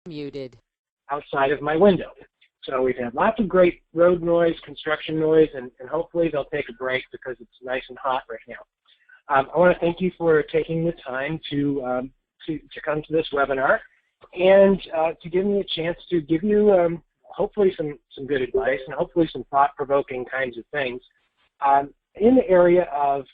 Muted. Outside of my window. So we've had lots of great road noise, construction noise, and hopefully they'll take a break because it's nice and hot right now. I want to thank you for taking the time to come to this webinar and to give me a chance to give you hopefully some good advice and hopefully some thought-provoking kinds of things in the area of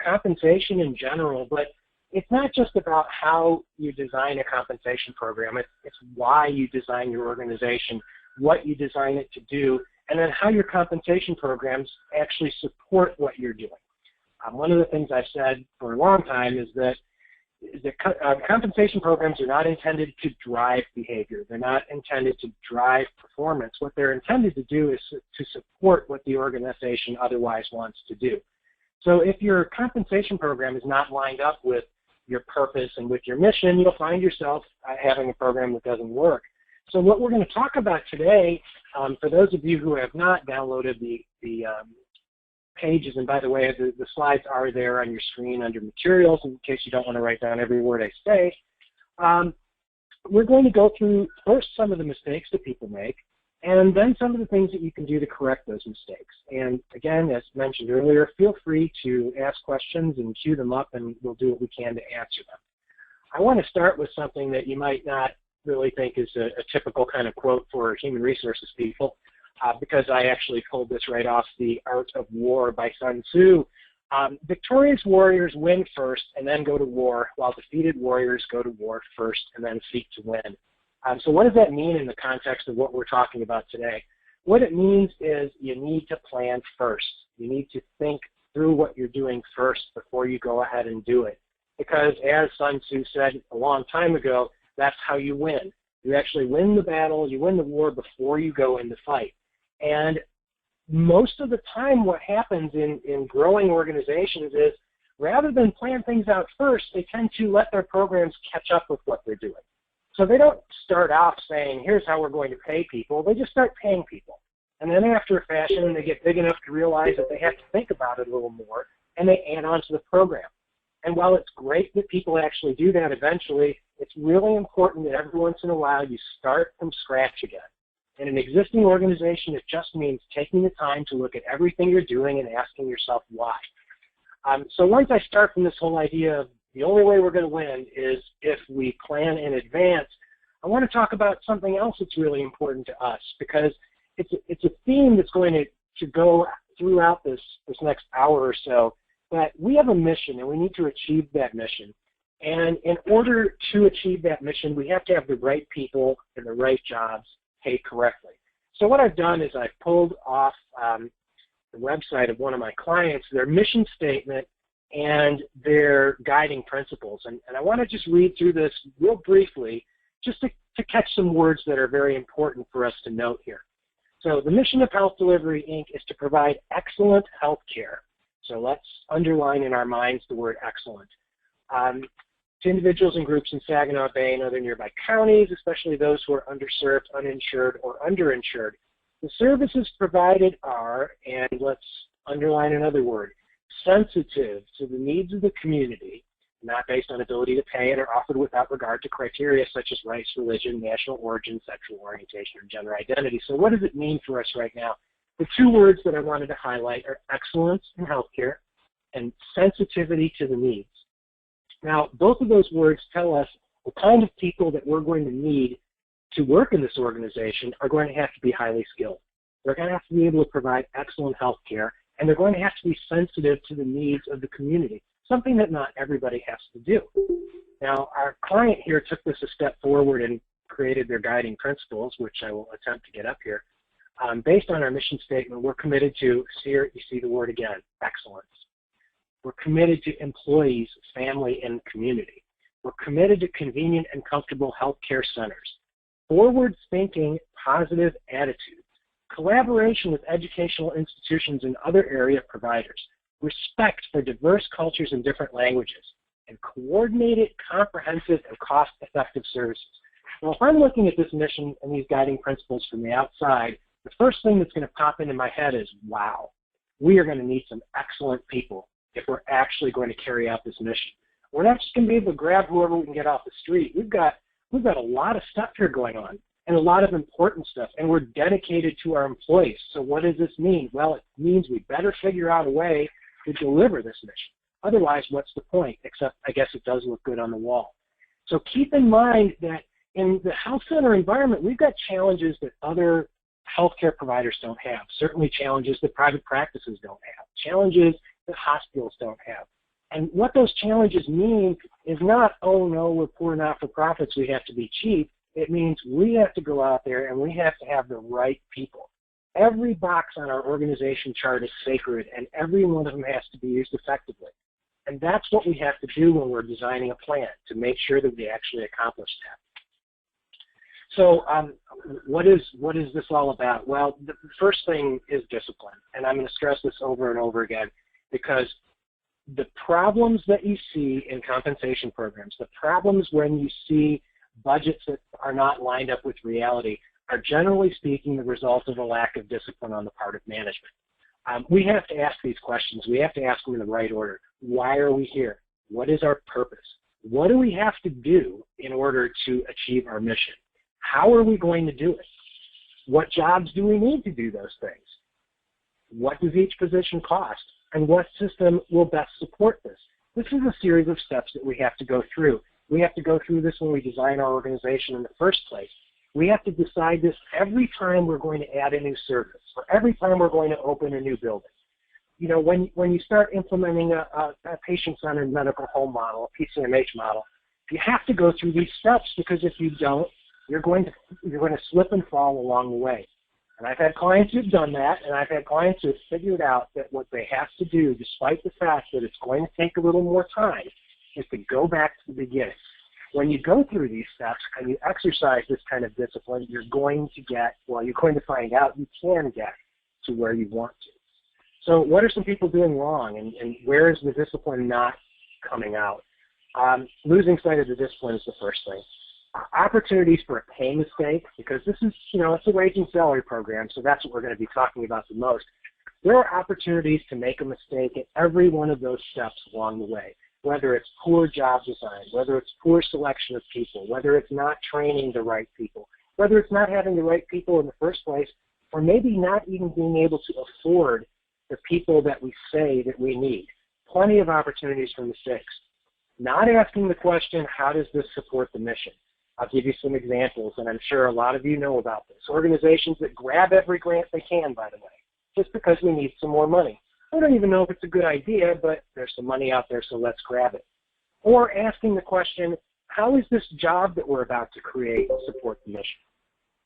compensation in general, but it's not just about how you design a compensation program. It's why you design your organization, what you design it to do, and then how your compensation programs actually support what you're doing. One of the things I've said for a long time is that compensation programs are not intended to drive behavior. They're not intended to drive performance. What they're intended to do is to support what the organization otherwise wants to do. So if your compensation program is not lined up with your purpose and with your mission, you'll find yourself having a program that doesn't work. So what we're going to talk about today, for those of you who have not downloaded the pages, and by the way, the slides are there on your screen under materials in case you don't want to write down every word I say. We're going to go through first some of the mistakes that people make, and then some of the things that you can do to correct those mistakes. And again, as mentioned earlier, feel free to ask questions and queue them up, and we'll do what we can to answer them. I want to start with something that you might not really think is a typical kind of quote for human resources people, because I actually pulled this right off The Art of War by Sun Tzu. Victorious warriors win first and then go to war, while defeated warriors go to war first and then seek to win. So what does that mean in the context of what we're talking about today? What it means is you need to plan first. You need to think through what you're doing first before you go ahead and do it. Because as Sun Tzu said a long time ago, that's how you win. You actually win the battle, you win the war before you go in the fight. And most of the time what happens in growing organizations is rather than plan things out first, they tend to let their programs catch up with what they're doing. So they don't start off saying, here's how we're going to pay people. They just start paying people. And then after a fashion, they get big enough to realize that they have to think about it a little more, and they add on to the program. And while it's great that people actually do that eventually, it's really important that every once in a while you start from scratch again. In an existing organization, it just means taking the time to look at everything you're doing and asking yourself why. So once I start from this whole idea of the only way we're going to win is if we plan in advance, I want to talk about something else that's really important to us, because it's a theme that's going to go throughout this next hour or so, that we have a mission and we need to achieve that mission. And in order to achieve that mission, we have to have the right people in the right jobs paid correctly. So what I've done is I've pulled off the website of one of my clients, their mission statement and their guiding principles. And I want to just read through this real briefly just to catch some words that are very important for us to note here. So the mission of Health Delivery, Inc. is to provide excellent health care. So let's underline in our minds the word excellent. To individuals and groups in Saginaw Bay and other nearby counties, especially those who are underserved, uninsured, or underinsured. The services provided are, and let's underline another word, sensitive to the needs of the community, not based on ability to pay, and are offered without regard to criteria such as race, religion, national origin, sexual orientation, or gender identity. So what does it mean for us right now? The two words that I wanted to highlight are excellence in healthcare and sensitivity to the needs. Now, both of those words tell us the kind of people that we're going to need to work in this organization are going to have to be highly skilled. They're going to have to be able to provide excellent health care, and they're going to have to be sensitive to the needs of the community, something that not everybody has to do. Now, our client here took this a step forward and created their guiding principles, which I will attempt to get up here. Based on our mission statement, we're committed to, here you see the word again, excellence. We're committed to employees, family, and community. We're committed to convenient and comfortable healthcare centers. Forward-thinking, positive attitudes. Collaboration with educational institutions and other area providers. Respect for diverse cultures and different languages. And coordinated, comprehensive, and cost-effective services. Well, if I'm looking at this mission and these guiding principles from the outside, the first thing that's going to pop into my head is, wow, we are going to need some excellent people if we're actually going to carry out this mission. We're not just going to be able to grab whoever we can get off the street. We've got we've got a lot of stuff here going on and a lot of important stuff, and we're dedicated to our employees. So what does this mean? Well, it means we better figure out a way to deliver this mission. Otherwise, what's the point? Except, I guess it does look good on the wall. So keep in mind that in the health center environment, we've got challenges that other healthcare providers don't have, certainly challenges that private practices don't have, challenges that hospitals don't have. And what those challenges mean is not, oh no, we're poor not-for-profits, we have to be cheap. It means we have to go out there and we have to have the right people. Every box on our organization chart is sacred, and every one of them has to be used effectively. And that's what we have to do when we're designing a plan, to make sure that we actually accomplish that. So what is this all about? Well, the first thing is discipline, and I'm going to stress this over and over again, because the problems that you see in compensation programs, the problems when you see budgets that are not lined up with reality, are generally speaking the result of a lack of discipline on the part of management. We have to ask these questions. We have to ask them in the right order. Why are we here? What is our purpose? What do we have to do in order to achieve our mission? How are we going to do it? What jobs do we need to do those things? What does each position cost? And what system will best support this? This is a series of steps that we have to go through. We have to go through this when we design our organization in the first place. We have to decide this every time we're going to add a new service, or every time we're going to open a new building. You know, when you start implementing a patient-centered medical home model, a PCMH model, you have to go through these steps, because if you don't, you're going to slip and fall along the way. And I've had clients who've done that, and I've had clients who've figured out that what they have to do, despite the fact that it's going to take a little more time, is to go back to the beginning. When you go through these steps and you exercise this kind of discipline, you're going to find out you can get to where you want to. So what are some people doing wrong, and where is the discipline not coming out? Losing sight of the discipline is the first thing. Opportunities for a pay mistake, because this is, it's a wage and salary program, so that's what we're going to be talking about the most. There are opportunities to make a mistake at every one of those steps along the way, whether it's poor job design, whether it's poor selection of people, whether it's not training the right people, whether it's not having the right people in the first place, or maybe not even being able to afford the people that we say that we need. Plenty of opportunities for mistakes. Not asking the question, how does this support the mission? I'll give you some examples, and I'm sure a lot of you know about this. Organizations that grab every grant they can, by the way, just because we need some more money. I don't even know if it's a good idea, but there's some money out there, so let's grab it. Or asking the question, how is this job that we're about to create support the mission?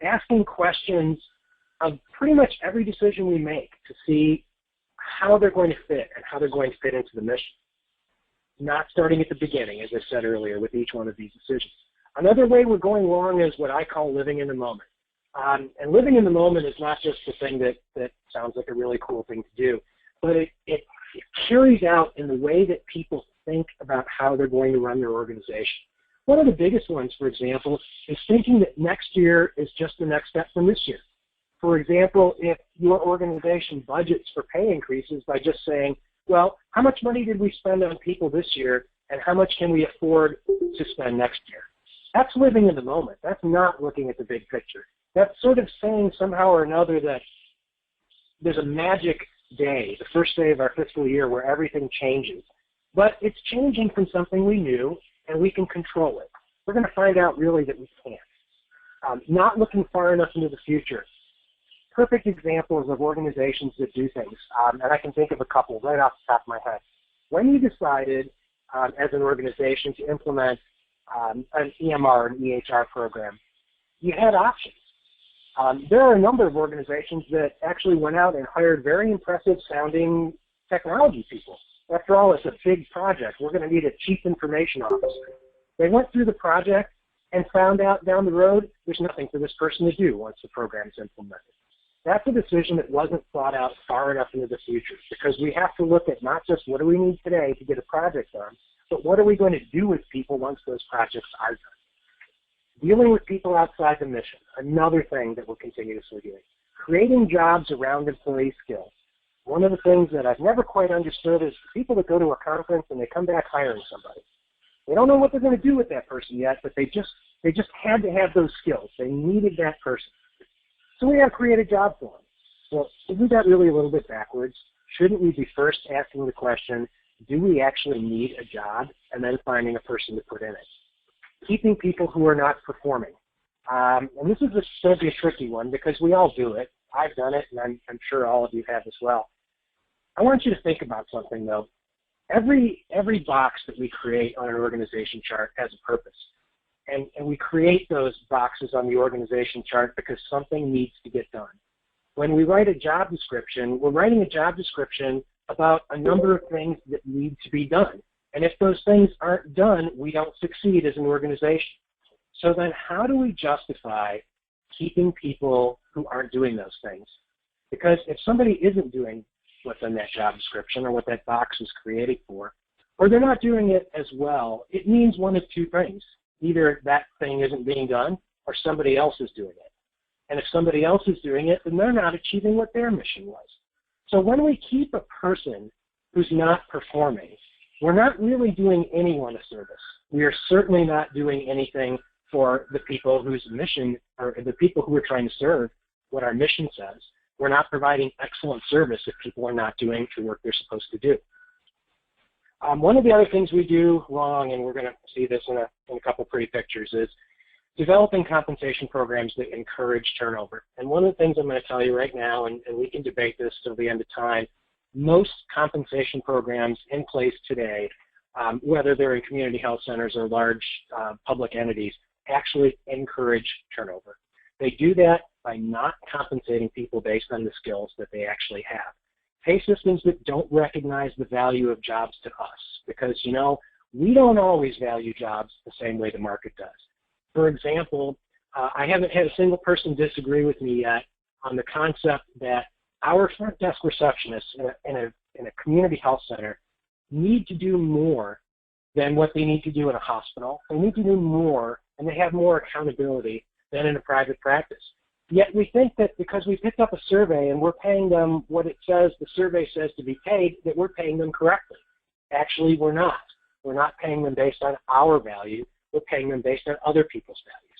Asking questions of pretty much every decision we make to see how they're going to fit and how they're going to fit into the mission. Not starting at the beginning, as I said earlier, with each one of these decisions. Another way we're going wrong is what I call living in the moment. And living in the moment is not just the thing that sounds like a really cool thing to do, but it carries out in the way that people think about how they're going to run their organization. One of the biggest ones, for example, is thinking that next year is just the next step from this year. For example, if your organization budgets for pay increases by just saying, well, how much money did we spend on people this year, and how much can we afford to spend next year? That's living in the moment. That's not looking at the big picture. That's sort of saying somehow or another that there's a magic day, the first day of our fiscal year, where everything changes. But it's changing from something we knew, and we can control it. We're going to find out really that we can't. Not looking far enough into the future. Perfect examples of organizations that do things, and I can think of a couple right off the top of my head. When you decided as an organization to implement an EMR, an EHR program, you had options. There are a number of organizations that actually went out and hired very impressive sounding technology people. After all, it's a big project. We're going to need a chief information officer. They went through the project and found out down the road there's nothing for this person to do once the program is implemented. That's a decision that wasn't thought out far enough into the future, because we have to look at not just what do we need today to get a project done, but what are we going to do with people once those projects are done? Dealing with people outside the mission, another thing that we're continuously doing. Creating jobs around employee skills. One of the things that I've never quite understood is people that go to a conference and they come back hiring somebody. They don't know what they're going to do with that person yet, but they just had to have those skills. They needed that person. So we have to create a job for them. Well, isn't that really a little bit backwards? Shouldn't we be first asking the question, do we actually need a job, and then finding a person to put in it? Keeping people who are not performing. And this is going to be a tricky one because we all do it. I've done it, and I'm sure all of you have as well. I want you to think about something, though. Every box that we create on an organization chart has a purpose. And we create those boxes on the organization chart because something needs to get done. When we write a job description, we're writing a job description about a number of things that need to be done. And if those things aren't done, we don't succeed as an organization. So then how do we justify keeping people who aren't doing those things? Because if somebody isn't doing what's in that job description or what that box was created for, or they're not doing it as well, it means one of two things. Either that thing isn't being done or somebody else is doing it. And if somebody else is doing it, then they're not achieving what their mission was. So when we keep a person who's not performing, we're not really doing anyone a service. We are certainly not doing anything for the people whose mission, or the people who we're trying to serve, what our mission says. We're not providing excellent service if people are not doing the work they're supposed to do. One of the other things we do wrong, and we're going to see this in a couple pretty pictures, is developing compensation programs that encourage turnover. And one of the things I'm going to tell you right now, and we can debate this till the end of time, most compensation programs in place today, whether they're in community health centers or large public entities, actually encourage turnover. They do that by not compensating people based on the skills that they actually have. Pay systems that don't recognize the value of jobs to us, because, you know, we don't always value jobs the same way the market does. For example, I haven't had a single person disagree with me yet on the concept that our front desk receptionists in a community health center need to do more than what they need to do in a hospital. They need to do more, and they have more accountability than in a private practice. Yet we think that because we picked up a survey and we're paying them what it says the survey says to be paid, that we're paying them correctly. Actually, we're not. We're not paying them based on our value. We're paying them based on other people's values.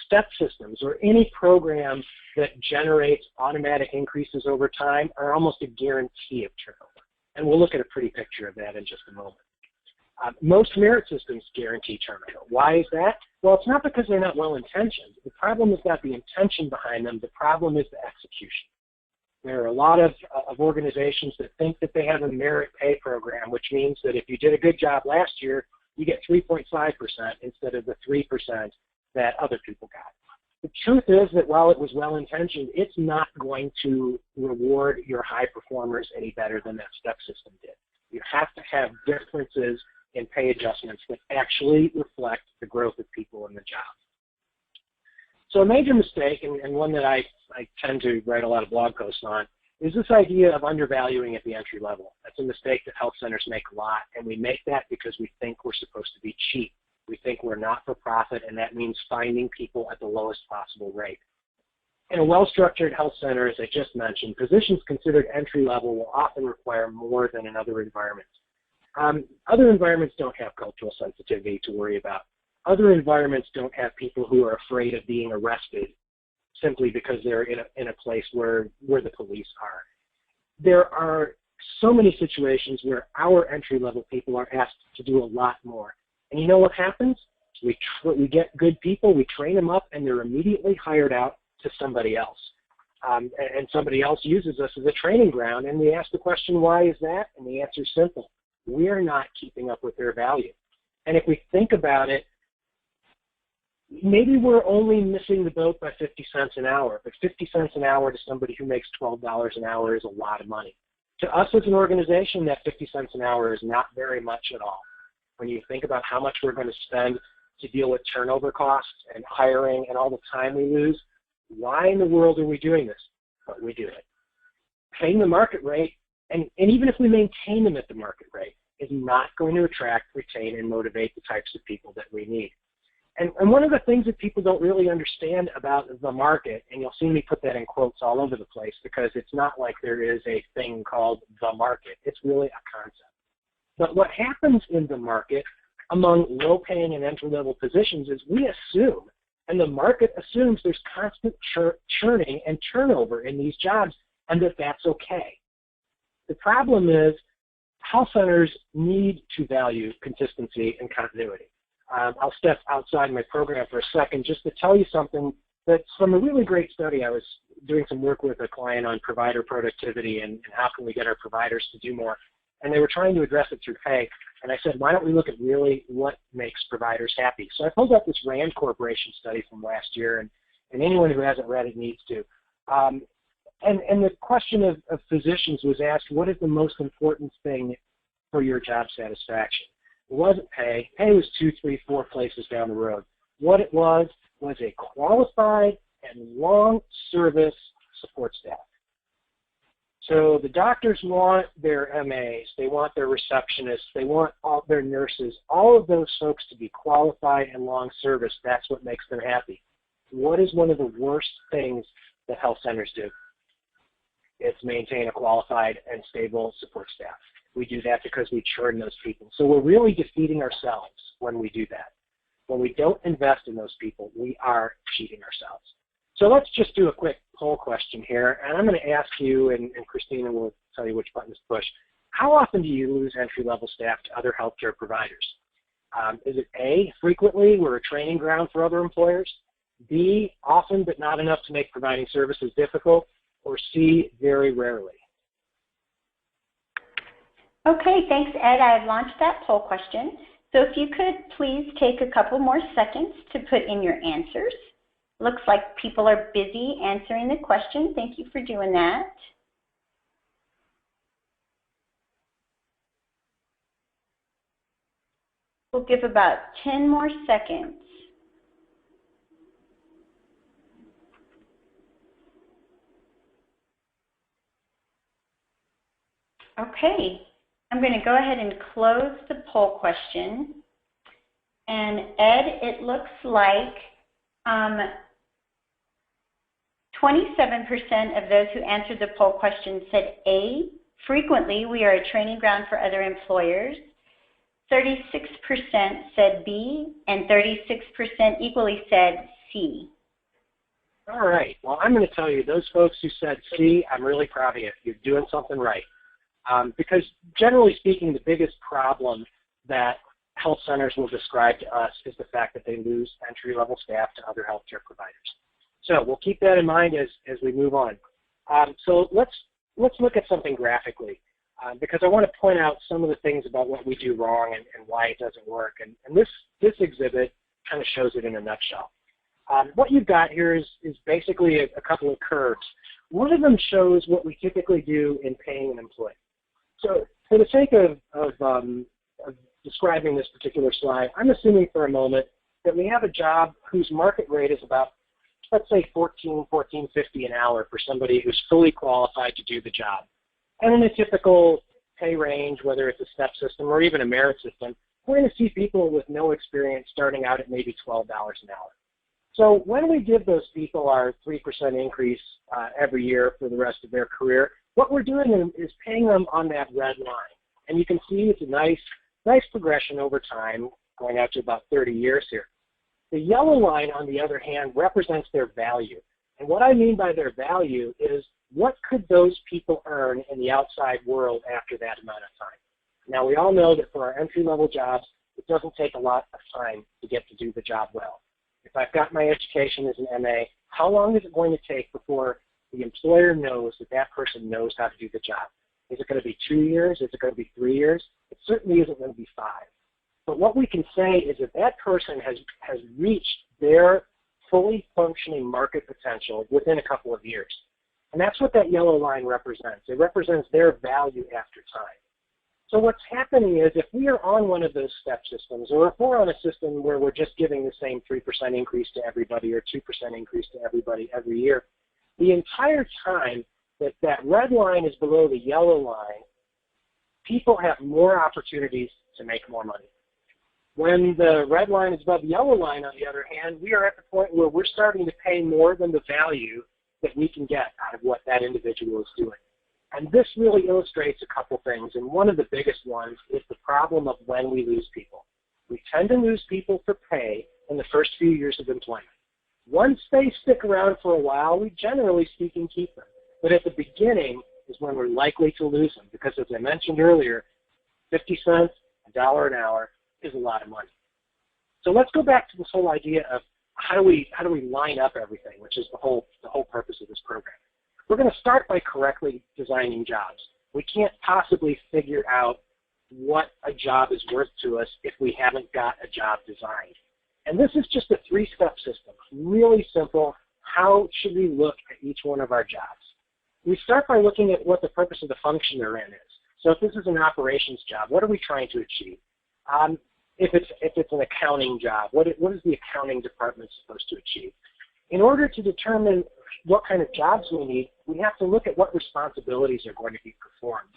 Step systems or any program that generates automatic increases over time are almost a guarantee of turnover. And we'll look at a pretty picture of that in just a moment. Most merit systems guarantee turnover. Why is that? Well, it's not because they're not well-intentioned. The problem is not the intention behind them. The problem is the execution. There are a lot of organizations that think that they have a merit pay program, which means that if you did a good job last year, you get 3.5% instead of the 3% that other people got. The truth is that while it was well-intentioned, it's not going to reward your high performers any better than that step system did. You have to have differences in pay adjustments that actually reflect the growth of people in the job. So a major mistake, and one that I tend to write a lot of blog posts on, is this idea of undervaluing at the entry level. That's a mistake that health centers make a lot, and we make that because we think we're supposed to be cheap. We think we're not for profit, and that means finding people at the lowest possible rate. In a well-structured health center, as I just mentioned, positions considered entry level will often require more than in other environments. Other environments don't have cultural sensitivity to worry about. Other environments don't have people who are afraid of being arrested simply because they're in a place where the police are. There are so many situations where our entry-level people are asked to do a lot more. And you know what happens? We get good people, we train them up, and they're immediately hired out to somebody else. And somebody else uses us as a training ground, and we ask the question, why is that? And the answer is simple. We're not keeping up with their value. And if we think about it, maybe we're only missing the boat by 50 cents an hour, but 50 cents an hour to somebody who makes $12 an hour is a lot of money. To us as an organization, that 50 cents an hour is not very much at all. When you think about how much we're going to spend to deal with turnover costs and hiring and all the time we lose, why in the world are we doing this? But we do it. Paying the market rate, and even if we maintain them at the market rate, is not going to attract, retain, and motivate the types of people that we need. And one of the things that people don't really understand about the market, and you'll see me put that in quotes all over the place because it's not like there is a thing called the market. It's really a concept. But what happens in the market among low-paying and entry-level positions is we assume, and the market assumes, there's constant churning and turnover in these jobs, and that that's okay. The problem is health centers need to value consistency and continuity. I'll step outside my program for a second just to tell you something that's from a really great study. I was doing some work with a client on provider productivity and how can we get our providers to do more. And they were trying to address it through pay. And I said, why don't we look at really what makes providers happy? So I pulled up this Rand Corporation study from last year, and anyone who hasn't read it needs to. And the question of physicians was asked, what is the most important thing for your job satisfaction? It wasn't pay. Pay was 2, 3, 4 places down the road. What it was a qualified and long service support staff. So the doctors want their MAs, they want their receptionists, they want all their nurses, all of those folks to be qualified and long service. That's what makes them happy. What is one of the worst things that health centers do? It's maintain a qualified and stable support staff. We do that because we churn those people. So we're really defeating ourselves when we do that. When we don't invest in those people, we are cheating ourselves. So let's just do a quick poll question here, and I'm going to ask you, and Christina will tell you which buttons to push. How often do you lose entry-level staff to other healthcare providers? Is it A, frequently, we're a training ground for other employers? B, often but not enough to make providing services difficult? Or C, very rarely? Okay, thanks, Ed. I've launched that poll question. So if you could please take a couple more seconds to put in your answers. Looks like people are busy answering the question. Thank you for doing that. We'll give about 10 more seconds. Okay, I'm going to go ahead and close the poll question. And Ed, it looks like 27% of those who answered the poll question said A, frequently we are a training ground for other employers. 36% said B, and 36% equally said C. All right, well, I'm going to tell you, those folks who said C, I'm really proud of you. You're doing something right. Because generally speaking, the biggest problem that health centers will describe to us is the fact that they lose entry-level staff to other healthcare providers. So we'll keep that in mind as we move on. So let's look at something graphically, because I want to point out some of the things about what we do wrong and why it doesn't work. And this exhibit kind of shows it in a nutshell. What you've got here is basically a couple of curves. One of them shows what we typically do in paying an employee. So for the sake of describing this particular slide, I'm assuming for a moment that we have a job whose market rate is about, let's say, $14.50 an hour for somebody who's fully qualified to do the job. And in a typical pay range, whether it's a step system or even a merit system, we're going to see people with no experience starting out at maybe $12 an hour. So when we give those people our 3% increase every year for the rest of their career, what we're doing is paying them on that red line. And you can see it's a nice progression over time, going out to about 30 years here. The yellow line, on the other hand, represents their value. And what I mean by their value is what could those people earn in the outside world after that amount of time? Now, we all know that for our entry-level jobs, it doesn't take a lot of time to get to do the job well. If I've got my education as an MA, how long is it going to take before the employer knows that that person knows how to do the job? Is it going to be 2 years? Is it going to be 3 years? It certainly isn't going to be 5. But what we can say is that that person has reached their fully functioning market potential within a couple of years. And that's what that yellow line represents. It represents their value after time. So what's happening is if we are on one of those step systems, or if we're on a system where we're just giving the same 3% increase to everybody or 2% increase to everybody every year, the entire time that that red line is below the yellow line, people have more opportunities to make more money. When the red line is above the yellow line, on the other hand, we are at the point where we're starting to pay more than the value that we can get out of what that individual is doing. And this really illustrates a couple things, and one of the biggest ones is the problem of when we lose people. we tend to lose people for pay in the first few years of employment. Once they stick around for a while, we generally speaking keep them. But at the beginning is when we're likely to lose them because, as I mentioned earlier, 50 cents, $1 an hour is a lot of money. So let's go back to this whole idea of how do we line up everything, which is the whole purpose of this program. We're going to start by correctly designing jobs. We can't possibly figure out what a job is worth to us if we haven't got a job designed. And this is just a 3-step system, really simple. How should we look at each one of our jobs? We start by looking at what the purpose of the function they're in is. So if this is an operations job, what are we trying to achieve? If it's an accounting job, what is the accounting department supposed to achieve? In order to determine what kind of jobs we need, we have to look at what responsibilities are going to be performed.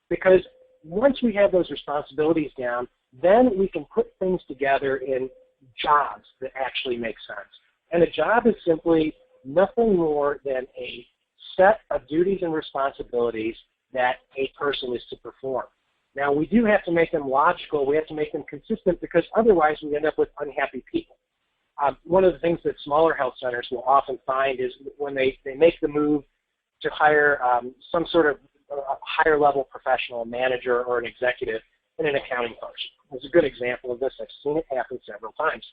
Because once we have those responsibilities down, then we can put things together in jobs that actually make sense. And a job is simply nothing more than a set of duties and responsibilities that a person is to perform. Now, we do have to make them logical. We have to make them consistent because otherwise we end up with unhappy people. One of the things that smaller health centers will often find is when they make the move to hire some sort of higher level professional, manager or an executive in an accounting function. There's a good example of this. I've seen it happen several times.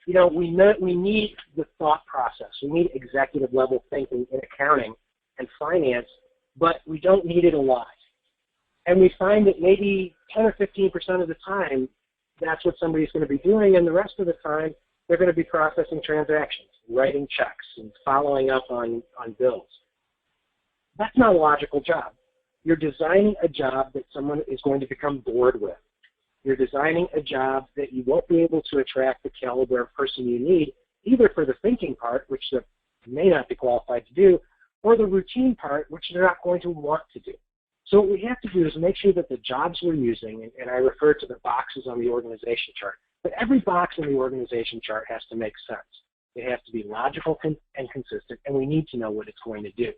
You know, we need the thought process. We need executive level thinking in accounting and finance, but we don't need it a lot. And we find that maybe 10 or 15% of the time, that's what somebody's going to be doing, and the rest of the time, they're going to be processing transactions, writing checks, and following up on bills. That's not a logical job. You're designing a job that someone is going to become bored with. You're designing a job that you won't be able to attract the caliber of person you need, either for the thinking part, which they may not be qualified to do, or the routine part, which they're not going to want to do. So what we have to do is make sure that the jobs we're using, and I refer to the boxes on the organization chart, but every box in the organization chart has to make sense. It has to be logical and consistent, and we need to know what it's going to do.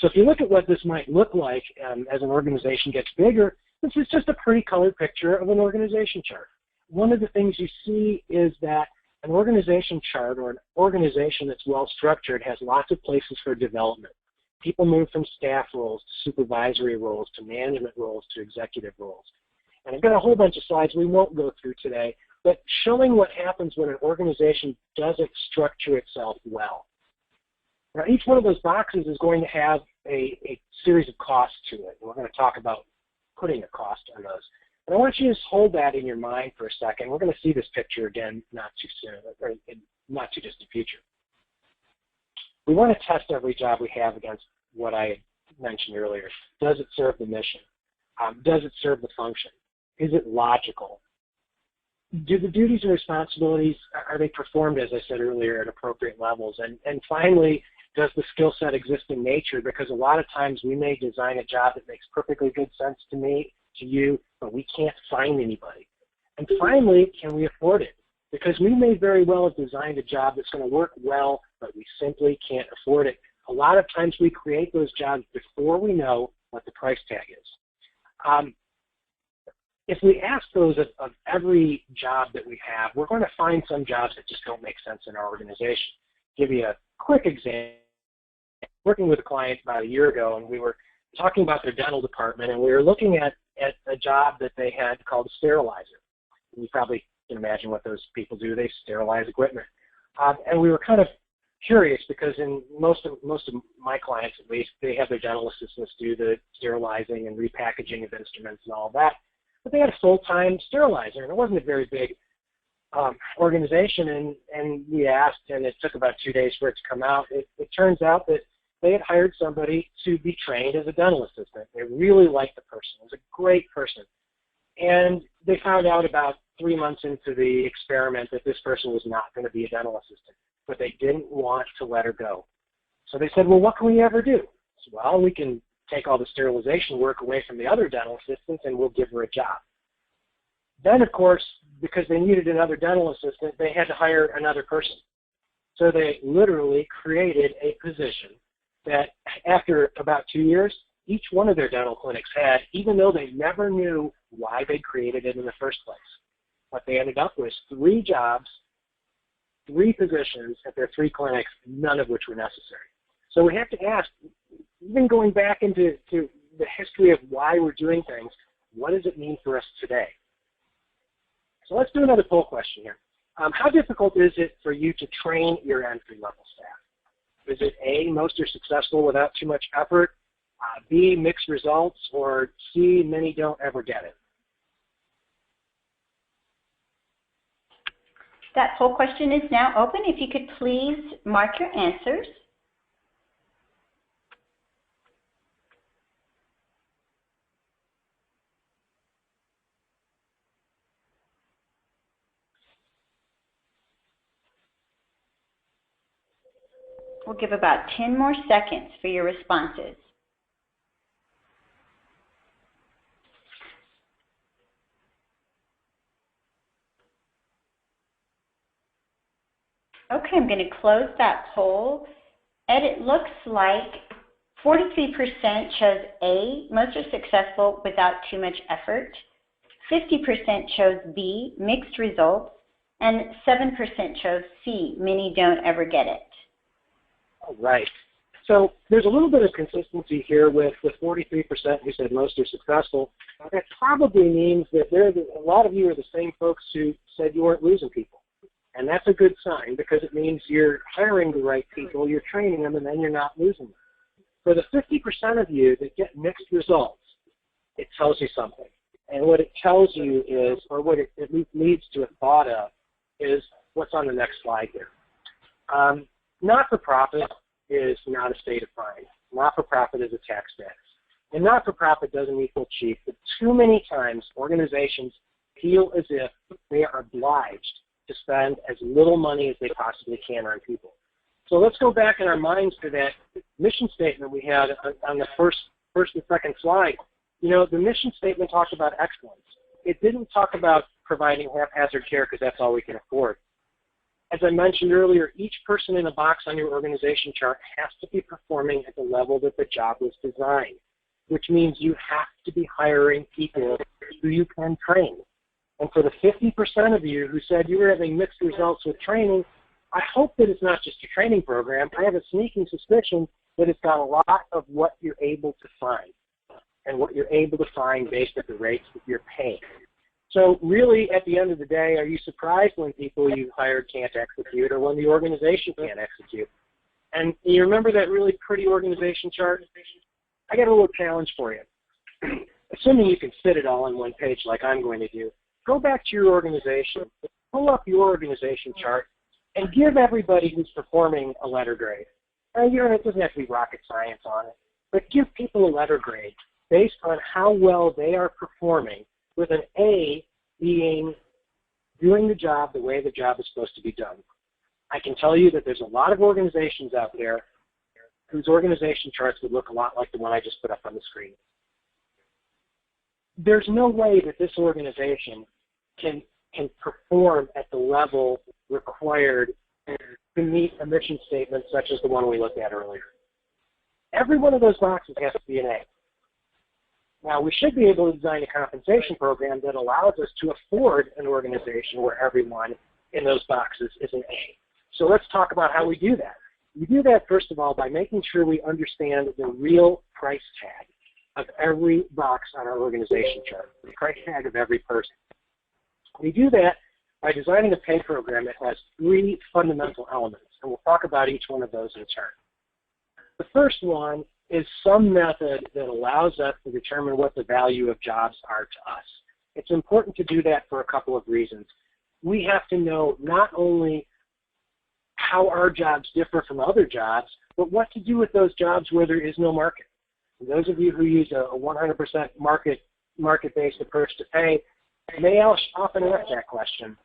So if you look at what this might look like as an organization gets bigger, this is just a pretty colored picture of an organization chart. One of the things you see is that an organization chart or an organization that's well structured has lots of places for development. People move from staff roles to supervisory roles to management roles to executive roles. And I've got a whole bunch of slides we won't go through today, but showing what happens when an organization doesn't structure itself well. Now, each one of those boxes is going to have a series of costs to it. And we're going to talk about putting a cost on those. And I want you to just hold that in your mind for a second. We're going to see this picture again not too soon, or in not too distant future. We want to test every job we have against what I mentioned earlier. Does it serve the mission? Does it serve the function? Is it logical? Do the duties and responsibilities, are they performed, as I said earlier, at appropriate levels? And finally, does the skill set exist in nature? Because a lot of times we may design a job that makes perfectly good sense to me, to you, but we can't find anybody. And finally, can we afford it? Because we may very well have designed a job that's going to work well, but we simply can't afford it. A lot of times we create those jobs before we know what the price tag is. If we ask those of every job that we have, we're going to find some jobs that just don't make sense in our organization. Give you a quick example. Working with a client about a year ago, and we were talking about their dental department, and we were looking at a job that they had called a sterilizer. You probably can imagine what those people do. They sterilize equipment. And we were kind of curious because in most of my clients, at least, they have their dental assistants do the sterilizing and repackaging of instruments and all of that. But they had a full-time sterilizer, and it wasn't a very big organization, and we asked, and it took about 2 days for it to come out. It turns out that they had hired somebody to be trained as a dental assistant. They really liked the person. It was a great person. And they found out about 3 months into the experiment that this person was not going to be a dental assistant, but they didn't want to let her go. So they said, well, what can we ever do? So, well, we can take all the sterilization work away from the other dental assistants and we'll give her a job. Then, of course, because they needed another dental assistant, they had to hire another person. So they literally created a position that after about 2 years, each one of their dental clinics had, even though they never knew why they created it in the first place. what they ended up with, 3 jobs, 3 positions at their 3 clinics, none of which were necessary. So we have to ask, even going back into the history of why we're doing things, what does it mean for us today? So let's do another poll question here. How difficult is it for you to train your entry-level staff? Is it A, most are successful without too much effort, B, mixed results, or C, many don't ever get it? That poll question is now open. If you could please mark your answers. We'll give about 10 more seconds for your responses. Okay, I'm going to close that poll. Ed, it looks like 43% chose A, most are successful without too much effort. 50% chose B, mixed results. And 7% chose C, many don't ever get it. All right. So there's a little bit of consistency here with the 43% who said most are successful. That probably means that a lot of you are the same folks who said you weren't losing people. And that's a good sign because it means you're hiring the right people, you're training them, and then you're not losing them. For the 50% of you that get mixed results, it tells you something. And what it tells you is, or what it at least leads to a thought of, is what's on the next slide here. Not-for-profit is not a state of mind. Not-for-profit is a tax status. And not-for-profit doesn't equal cheap, but too many times organizations feel as if they are obliged to spend as little money as they possibly can on people. So let's go back in our minds to that mission statement we had on the first and second slide. You know, the mission statement talked about excellence. It didn't talk about providing haphazard care because that's all we can afford. As I mentioned earlier, each person in a box on your organization chart has to be performing at the level that the job was designed, which means you have to be hiring people who you can train. And for the 50% of you who said you were having mixed results with training, I hope that it's not just your training program. I have a sneaking suspicion that it's got a lot of what you're able to find and what you're able to find based on the rates that you're paying. So really, at the end of the day, are you surprised when people you hired can't execute or when the organization can't execute? And you remember that really pretty organization chart? I got a little challenge for you. Assuming you can fit it all on one page like I'm going to do, go back to your organization, pull up your organization chart, and give everybody who's performing a letter grade. It doesn't have to be rocket science on it, but give people a letter grade based on how well they are performing, with an A being doing the job the way the job is supposed to be done. I can tell you that there's a lot of organizations out there whose organization charts would look a lot like the one I just put up on the screen. There's no way that this organization can perform at the level required to meet a mission statement such as the one we looked at earlier. Every one of those boxes has to be an A. Now, we should be able to design a compensation program that allows us to afford an organization where everyone in those boxes is an A. So let's talk about how we do that. We do that, first of all, by making sure we understand the real price tag of every box on our organization chart, the price tag of every person. We do that by designing a pay program that has 3 fundamental elements, and we'll talk about each one of those in turn. The first one is some method that allows us to determine what the value of jobs are to us. It's important to do that for a couple of reasons. We have to know not only how our jobs differ from other jobs, but what to do with those jobs where there is no market. And those of you who use a 100% market-based approach to pay may often ask that question.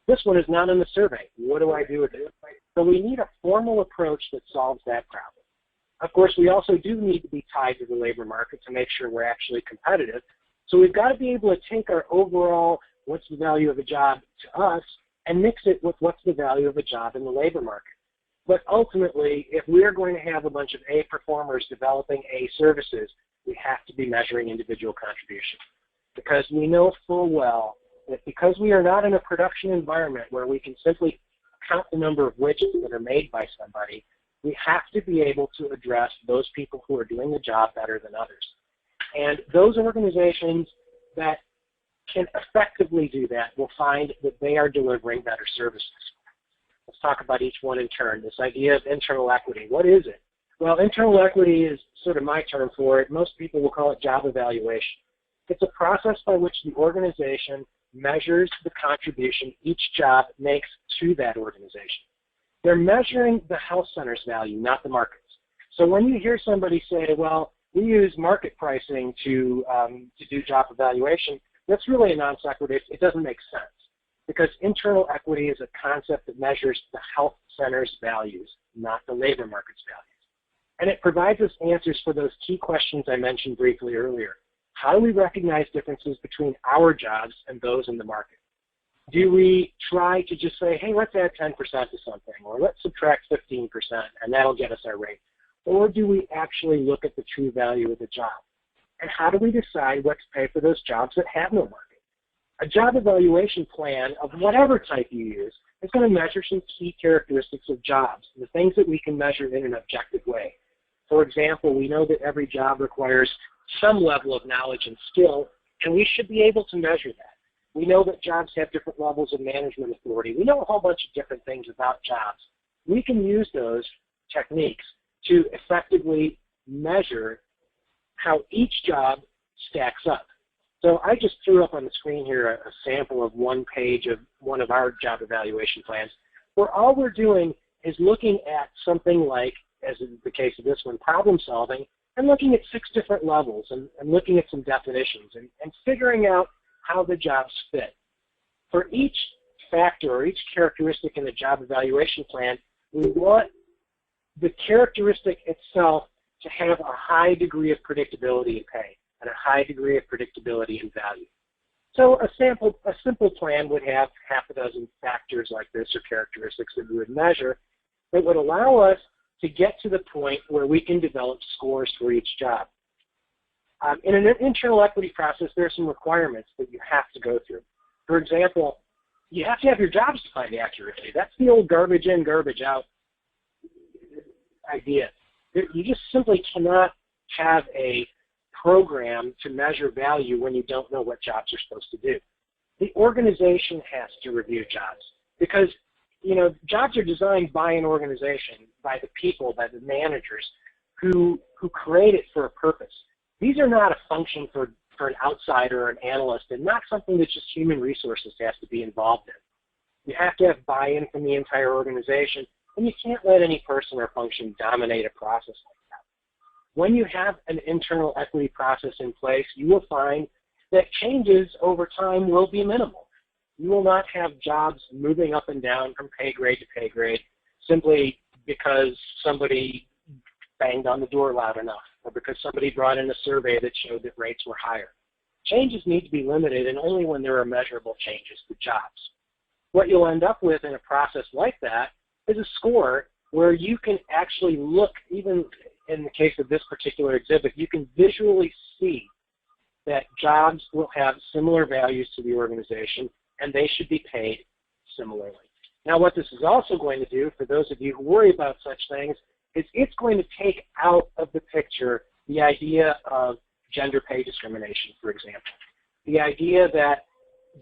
This one is not in the survey. What do I do with it? So we need a formal approach that solves that problem. Of course, we also do need to be tied to the labor market to make sure we're actually competitive. So we've got to be able to take our overall what's the value of a job to us and mix it with what's the value of a job in the labor market. But ultimately, if we're going to have a bunch of A performers developing A services, we have to be measuring individual contribution, because we know full well that because we are not in a production environment where we can simply count the number of widgets that are made by somebody, we have to be able to address those people who are doing the job better than others. And those organizations that can effectively do that will find that they are delivering better services. Let's talk about each one in turn. This idea of internal equity, what is it? Well, internal equity is sort of my term for it. Most people will call it job evaluation. It's a process by which the organization measures the contribution each job makes to that organization. They're measuring the health center's value, not the market's. So when you hear somebody say, well, we use market pricing to do job evaluation, that's really a non sequitur. It doesn't make sense, because internal equity is a concept that measures the health center's values, not the labor market's values. And it provides us answers for those key questions I mentioned briefly earlier. How do we recognize differences between our jobs and those in the market? Do we try to just say, hey, let's add 10% to something, or let's subtract 15%, and that'll get us our rate? Or do we actually look at the true value of the job? And how do we decide what to pay for those jobs that have no market? A job evaluation plan of whatever type you use is going to measure some key characteristics of jobs, the things that we can measure in an objective way. For example, we know that every job requires some level of knowledge and skill, and we should be able to measure that. We know that jobs have different levels of management authority. We know a whole bunch of different things about jobs. We can use those techniques to effectively measure how each job stacks up. So I just threw up on the screen here a sample of one page of one of our job evaluation plans, where all we're doing is looking at something like, as in the case of this one, problem solving, and looking at 6 different levels and looking at some definitions and figuring out how the jobs fit. For each factor or each characteristic in the job evaluation plan, we want the characteristic itself to have a high degree of predictability in pay and a high degree of predictability in value. So a simple plan would have half a dozen factors like this, or characteristics that we would measure, that would allow us to get to the point where we can develop scores for each job. In an internal equity process, there are some requirements that you have to go through. For example, you have to have your jobs defined accurately. That's the old garbage in, garbage out idea. You just simply cannot have a program to measure value when you don't know what jobs you're supposed to do. The organization has to review jobs, because jobs are designed by an organization, by the people, by the managers who create it for a purpose. These are not a function for an outsider or an analyst, and not something that just human resources has to be involved in. You have to have buy-in from the entire organization, and you can't let any person or function dominate a process like that. When you have an internal equity process in place, you will find that changes over time will be minimal. You will not have jobs moving up and down from pay grade to pay grade simply because somebody banged on the door loud enough, or because somebody brought in a survey that showed that rates were higher. Changes need to be limited, and only when there are measurable changes to jobs. What you'll end up with in a process like that is a score where you can actually look, even in the case of this particular exhibit, you can visually see that jobs will have similar values to the organization, and they should be paid similarly. Now, what this is also going to do, for those of you who worry about such things, is it's going to take out of the picture the idea of gender pay discrimination, for example. The idea that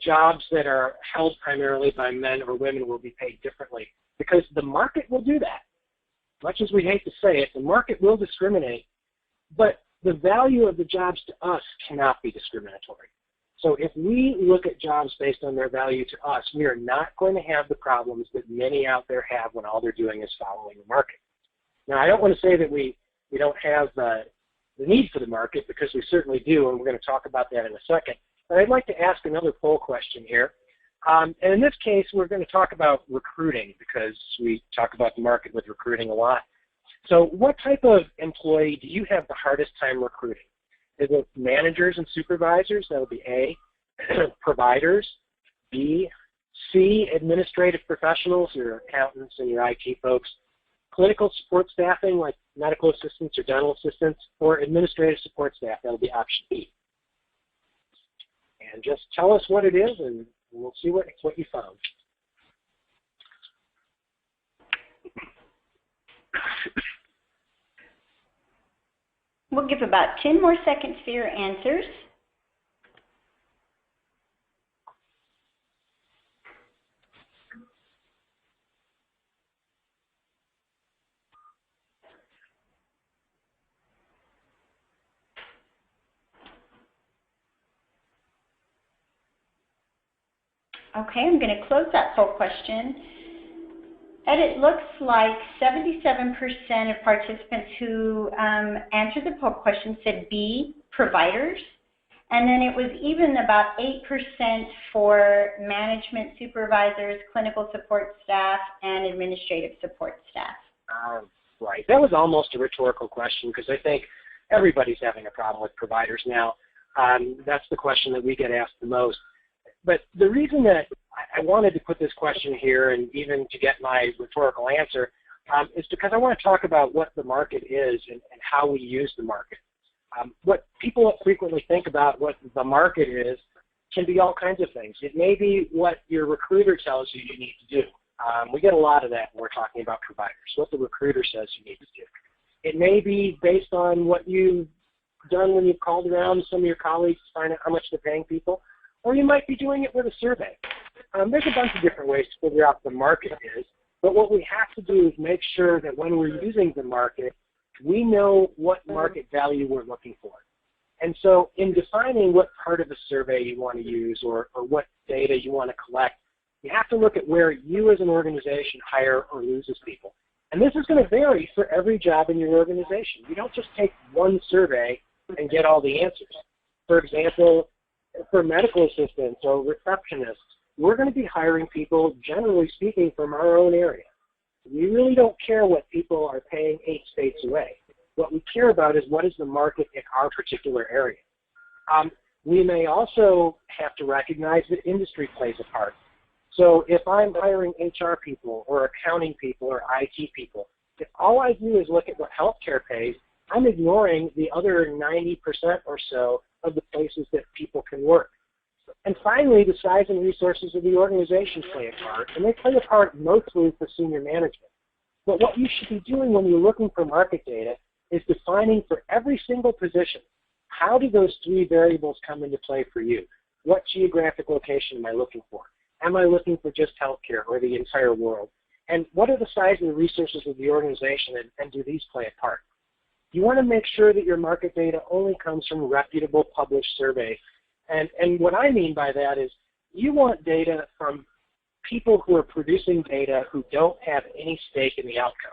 jobs that are held primarily by men or women will be paid differently, because the market will do that. Much as we hate to say it, the market will discriminate, but the value of the jobs to us cannot be discriminatory. So if we look at jobs based on their value to us, we are not going to have the problems that many out there have when all they're doing is following the market. Now, I don't want to say that we don't have the need for the market, because we certainly do, and we're going to talk about that in a second. But I'd like to ask another poll question here. And in this case, we're going to talk about recruiting, because we talk about the market with recruiting a lot. So what type of employee do you have the hardest time recruiting? Is it managers and supervisors? That would be A. Providers, B. C, administrative professionals, your accountants and your IT folks. Clinical support staffing, like medical assistants or dental assistants, or administrative support staff. That would be option B. And just tell us what it is, and we'll see what you found. We'll give about 10 more seconds for your answers. Okay, I'm going to close that poll question. And it looks like 77% of participants who answered the poll question said B, providers. And then it was even about 8% for management supervisors, clinical support staff, and administrative support staff. Right. That was almost a rhetorical question because I think everybody's having a problem with providers now. That's the question that we get asked the most. But the reason that I wanted to put this question here and even to get my rhetorical answer is because I want to talk about what the market is and how we use the market. What people frequently think about what the market is can be all kinds of things. It may be what your recruiter tells you you need to do. We get a lot of that when we're talking about providers, what the recruiter says you need to do. It may be based on what you've done when you've called around some of your colleagues to find out how much they're paying people. Or you might be doing it with a survey. There's a bunch of different ways to figure out what the market is, but what we have to do is make sure that when we're using the market, we know what market value we're looking for. And so in defining what part of a survey you want to use or what data you want to collect, you have to look at where you as an organization hire or loses people. And this is going to vary for every job in your organization. You don't just take one survey and get all the answers. For example, for medical assistants or receptionists, we're going to be hiring people, generally speaking, from our own area. We really don't care what people are paying 8 states away. What we care about is what is the market in our particular area. We may also have to recognize that industry plays a part. So if I'm hiring HR people or accounting people or IT people, if all I do is look at what healthcare pays, I'm ignoring the other 90% or so of the places that people can work. And finally, the size and resources of the organization play a part, and they play a part mostly for senior management. But what you should be doing when you're looking for market data is defining for every single position, how do those 3 variables come into play for you? What geographic location am I looking for? Am I looking for just healthcare or the entire world? And what are the size and the resources of the organization, and do these play a part? You want to make sure that your market data only comes from reputable published surveys. And what I mean by that is you want data from people who are producing data who don't have any stake in the outcome.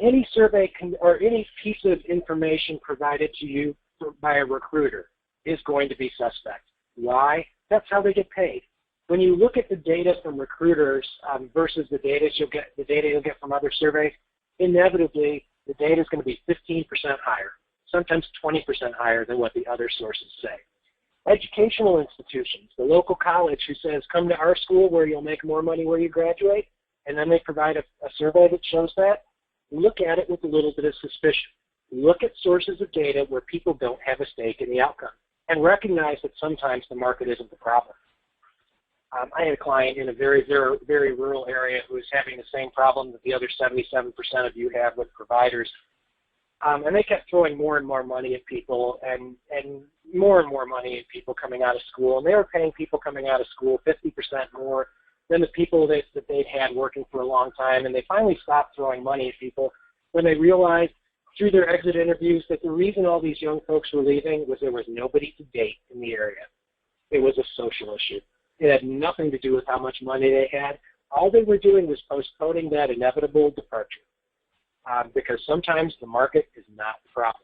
Any survey or any piece of information provided to you by a recruiter is going to be suspect. Why? That's how they get paid. When you look at the data from recruiters versus the data you'll get from other surveys, inevitably the data is going to be 15% higher, sometimes 20% higher than what the other sources say. Educational institutions, the local college who says, come to our school where you'll make more money where you graduate, and then they provide a survey that shows that, look at it with a little bit of suspicion. Look at sources of data where people don't have a stake in the outcome, and recognize that sometimes the market isn't the problem. I had a client in a very, very, very rural area who was having the same problem that the other 77% of you have with providers. And they kept throwing more and more money at people and more and more money at people coming out of school. And they were paying people coming out of school 50% more than the people that they'd had working for a long time. And they finally stopped throwing money at people when they realized through their exit interviews that the reason all these young folks were leaving was there was nobody to date in the area. It was a social issue. It had nothing to do with how much money they had. All they were doing was postponing that inevitable departure. Because sometimes the market is not the problem.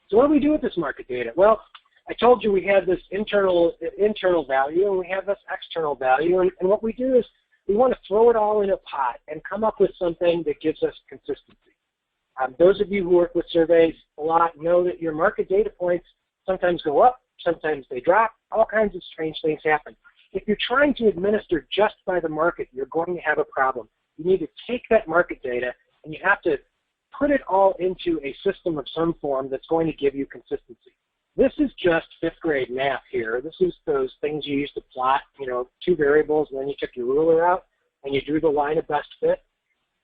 So what do we do with this market data? Well, I told you we have this internal value and we have this external value, and what we do is we want to throw it all in a pot and come up with something that gives us consistency. Those of you who work with surveys a lot know that your market data points sometimes go up, sometimes they drop, all kinds of strange things happen. If you're trying to administer just by the market, you're going to have a problem. You need to take that market data and you have to put it all into a system of some form that's going to give you consistency. This is just fifth grade math here. This is those things you used to plot, two variables, and then you took your ruler out and you drew the line of best fit.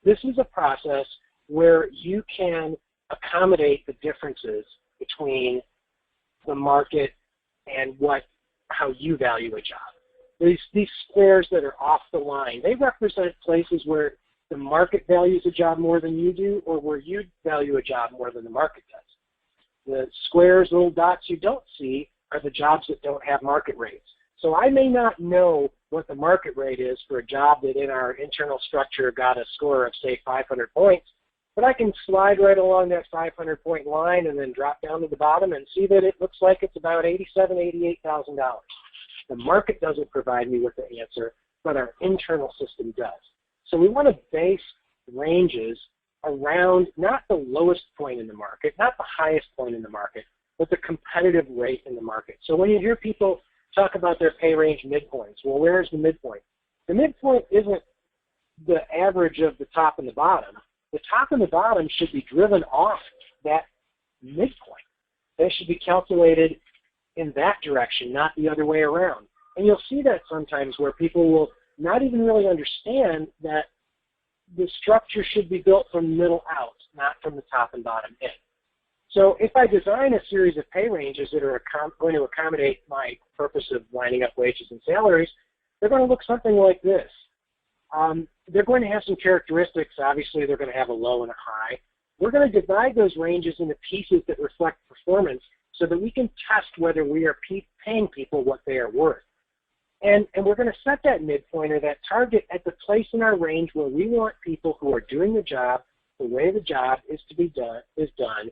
This is a process where you can accommodate the differences between the market and how you value a job. These squares that are off the line, they represent places where the market values a job more than you do, or where you value a job more than the market does. The squares, little dots you don't see, are the jobs that don't have market rates. So I may not know what the market rate is for a job that in our internal structure got a score of, say, 500 points, but I can slide right along that 500-point line and then drop down to the bottom and see that it looks like it's about $87,000, $88,000. The market doesn't provide me with the answer, but our internal system does. So we want to base ranges around not the lowest point in the market, not the highest point in the market, but the competitive rate in the market. So when you hear people talk about their pay range midpoints, well, where's the midpoint? The midpoint isn't the average of the top and the bottom. The top and the bottom should be driven off that midpoint. They should be calculated in that direction, not the other way around. And you'll see that sometimes where people will not even really understand that the structure should be built from middle out, not from the top and bottom in. So if I design a series of pay ranges that are going to accommodate my purpose of lining up wages and salaries, they're going to look something like this. They're going to have some characteristics. Obviously, they're going to have a low and a high. We're going to divide those ranges into pieces that reflect performance so that we can test whether we are paying people what they are worth. And we're going to set that midpoint or that target at the place in our range where we want people who are doing the job the way the job is done,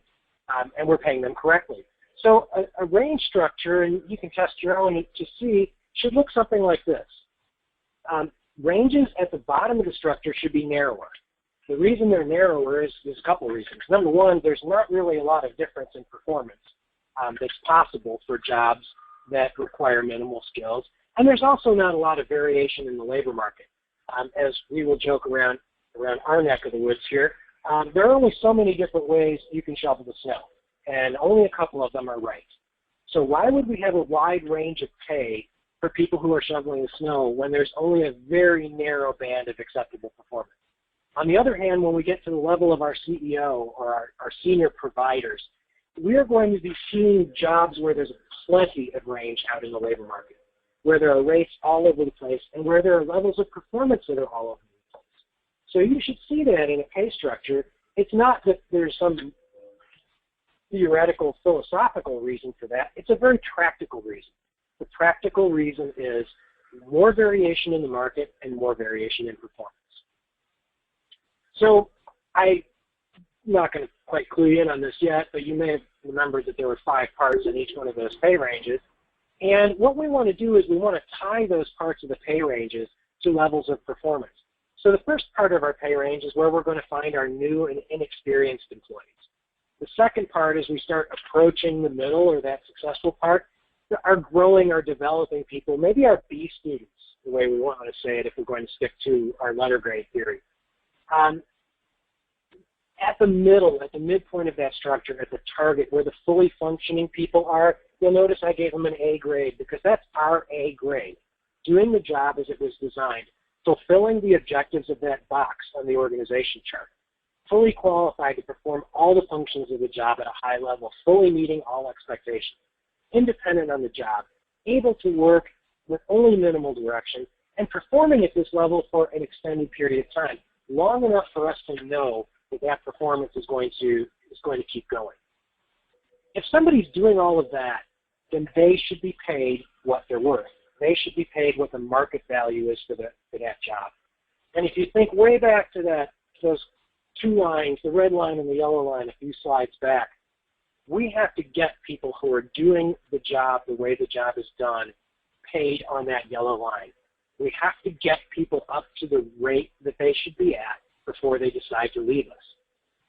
and we're paying them correctly. So a range structure, and you can test your own to see, should look something like this. Ranges at the bottom of the structure should be narrower. The reason they're narrower is there's a couple reasons. Number one, there's not really a lot of difference in performance that's possible for jobs that require minimal skills. And there's also not a lot of variation in the labor market. As we will joke around our neck of the woods here, there are only so many different ways you can shovel the snow, and only a couple of them are right. So why would we have a wide range of pay for people who are shoveling the snow when there's only a very narrow band of acceptable performance? On the other hand, when we get to the level of our CEO or our senior providers, we are going to be seeing jobs where there's plenty of range out in the labor market, where there are rates all over the place, and where there are levels of performance that are all over the place. So you should see that in a pay structure. It's not that there's some theoretical, philosophical reason for that. It's a very practical reason. The practical reason is more variation in the market and more variation in performance. So I'm not going to quite clue you in on this yet, but you may have remembered that there were 5 parts in each one of those pay ranges. And what we want to do is we want to tie those parts of the pay ranges to levels of performance. So the first part of our pay range is where we're going to find our new and inexperienced employees. The second part is we start approaching the middle, or that successful part, our growing or developing people, maybe our B students, the way we want to say it if we're going to stick to our letter grade theory. At the middle, at the midpoint of that structure, at the target where the fully functioning people are, you'll notice I gave them an A grade because that's our A grade. Doing the job as it was designed, fulfilling the objectives of that box on the organization chart, fully qualified to perform all the functions of the job at a high level, fully meeting all expectations, independent on the job, able to work with only minimal direction, and performing at this level for an extended period of time, long enough for us to know that that performance is going to keep going. If somebody's doing all of that, then they should be paid what they're worth. They should be paid what the market value is for that job. And if you think way back to those 2 lines, the red line and the yellow line, a few slides back, we have to get people who are doing the job the way the job is done paid on that yellow line. We have to get people up to the rate that they should be at before they decide to leave us.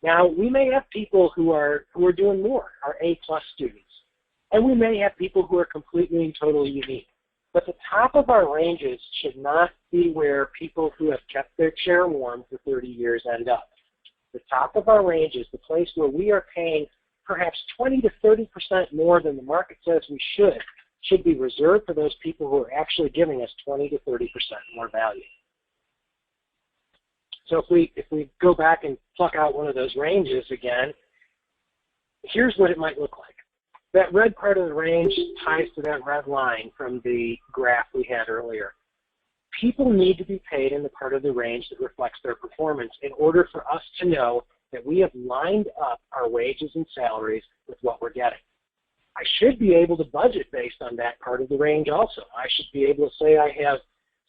Now, we may have people who are doing more, our A-plus students, and we may have people who are completely and totally unique. But the top of our ranges should not be where people who have kept their chair warm for 30 years end up. The top of our range is the place where we are paying perhaps 20 to 30% more than the market says we should be reserved for those people who are actually giving us 20 to 30% more value. So if we go back and pluck out one of those ranges again, here's what it might look like. That red part of the range ties to that red line from the graph we had earlier. People need to be paid in the part of the range that reflects their performance in order for us to know that we have lined up our wages and salaries with what we're getting. I should be able to budget based on that part of the range also. I should be able to say I have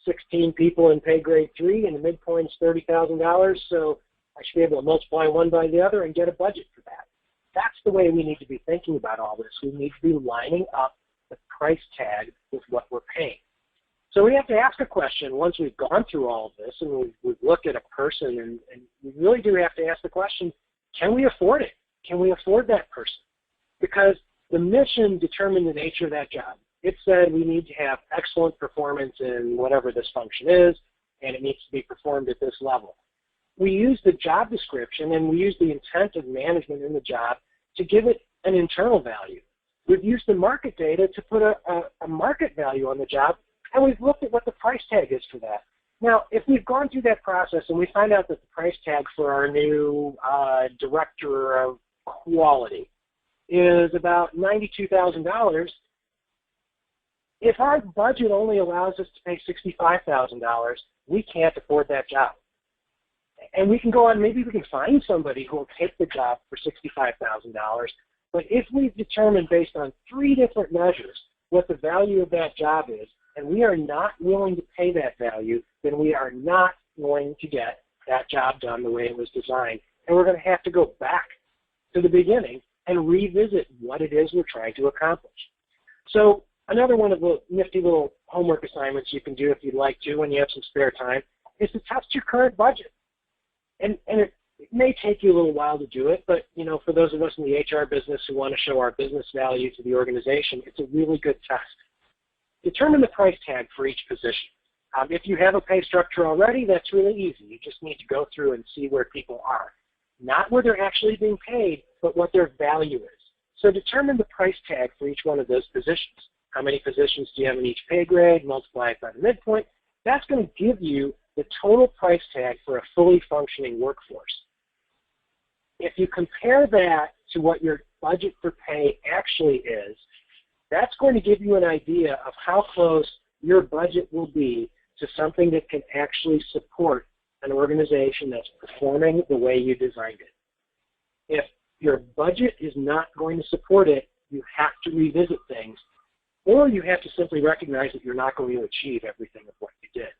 16 people in pay grade 3 and the midpoint is $30,000, so I should be able to multiply one by the other and get a budget for that. That's the way we need to be thinking about all this. We need to be lining up the price tag with what we're paying. So we have to ask a question once we've gone through all of this and we've looked at a person, and we really do have to ask the question, can we afford it? Can we afford that person? Because the mission determined the nature of that job. It said we need to have excellent performance in whatever this function is, and it needs to be performed at this level. We use the job description and we use the intent of management in the job to give it an internal value. We've used the market data to put a market value on the job, and we've looked at what the price tag is for that. Now, if we've gone through that process and we find out that the price tag for our new director of quality is about $92,000, if our budget only allows us to pay $65,000, we can't afford that job. And we can go on, maybe we can find somebody who will take the job for $65,000, but if we've determined based on 3 different measures what the value of that job is, and we are not willing to pay that value, then we are not going to get that job done the way it was designed. And we're going to have to go back to the beginning and revisit what it is we're trying to accomplish. So another one of the nifty little homework assignments you can do if you'd like to when you have some spare time is to test your current budget. And it may take you a little while to do it, but you know, for those of us in the HR business who want to show our business value to the organization, it's a really good test. Determine the price tag for each position. If you have a pay structure already, that's really easy. You just need to go through and see where people are. Not where they're actually being paid, but what their value is. So determine the price tag for each one of those positions. How many positions do you have in each pay grade? Multiply it by the midpoint. That's going to give you the total price tag for a fully functioning workforce. If you compare that to what your budget for pay actually is, that's going to give you an idea of how close your budget will be to something that can actually support an organization that's performing the way you designed it. If your budget is not going to support it, you have to revisit things, or you have to simply recognize that you're not going to achieve everything of what you did.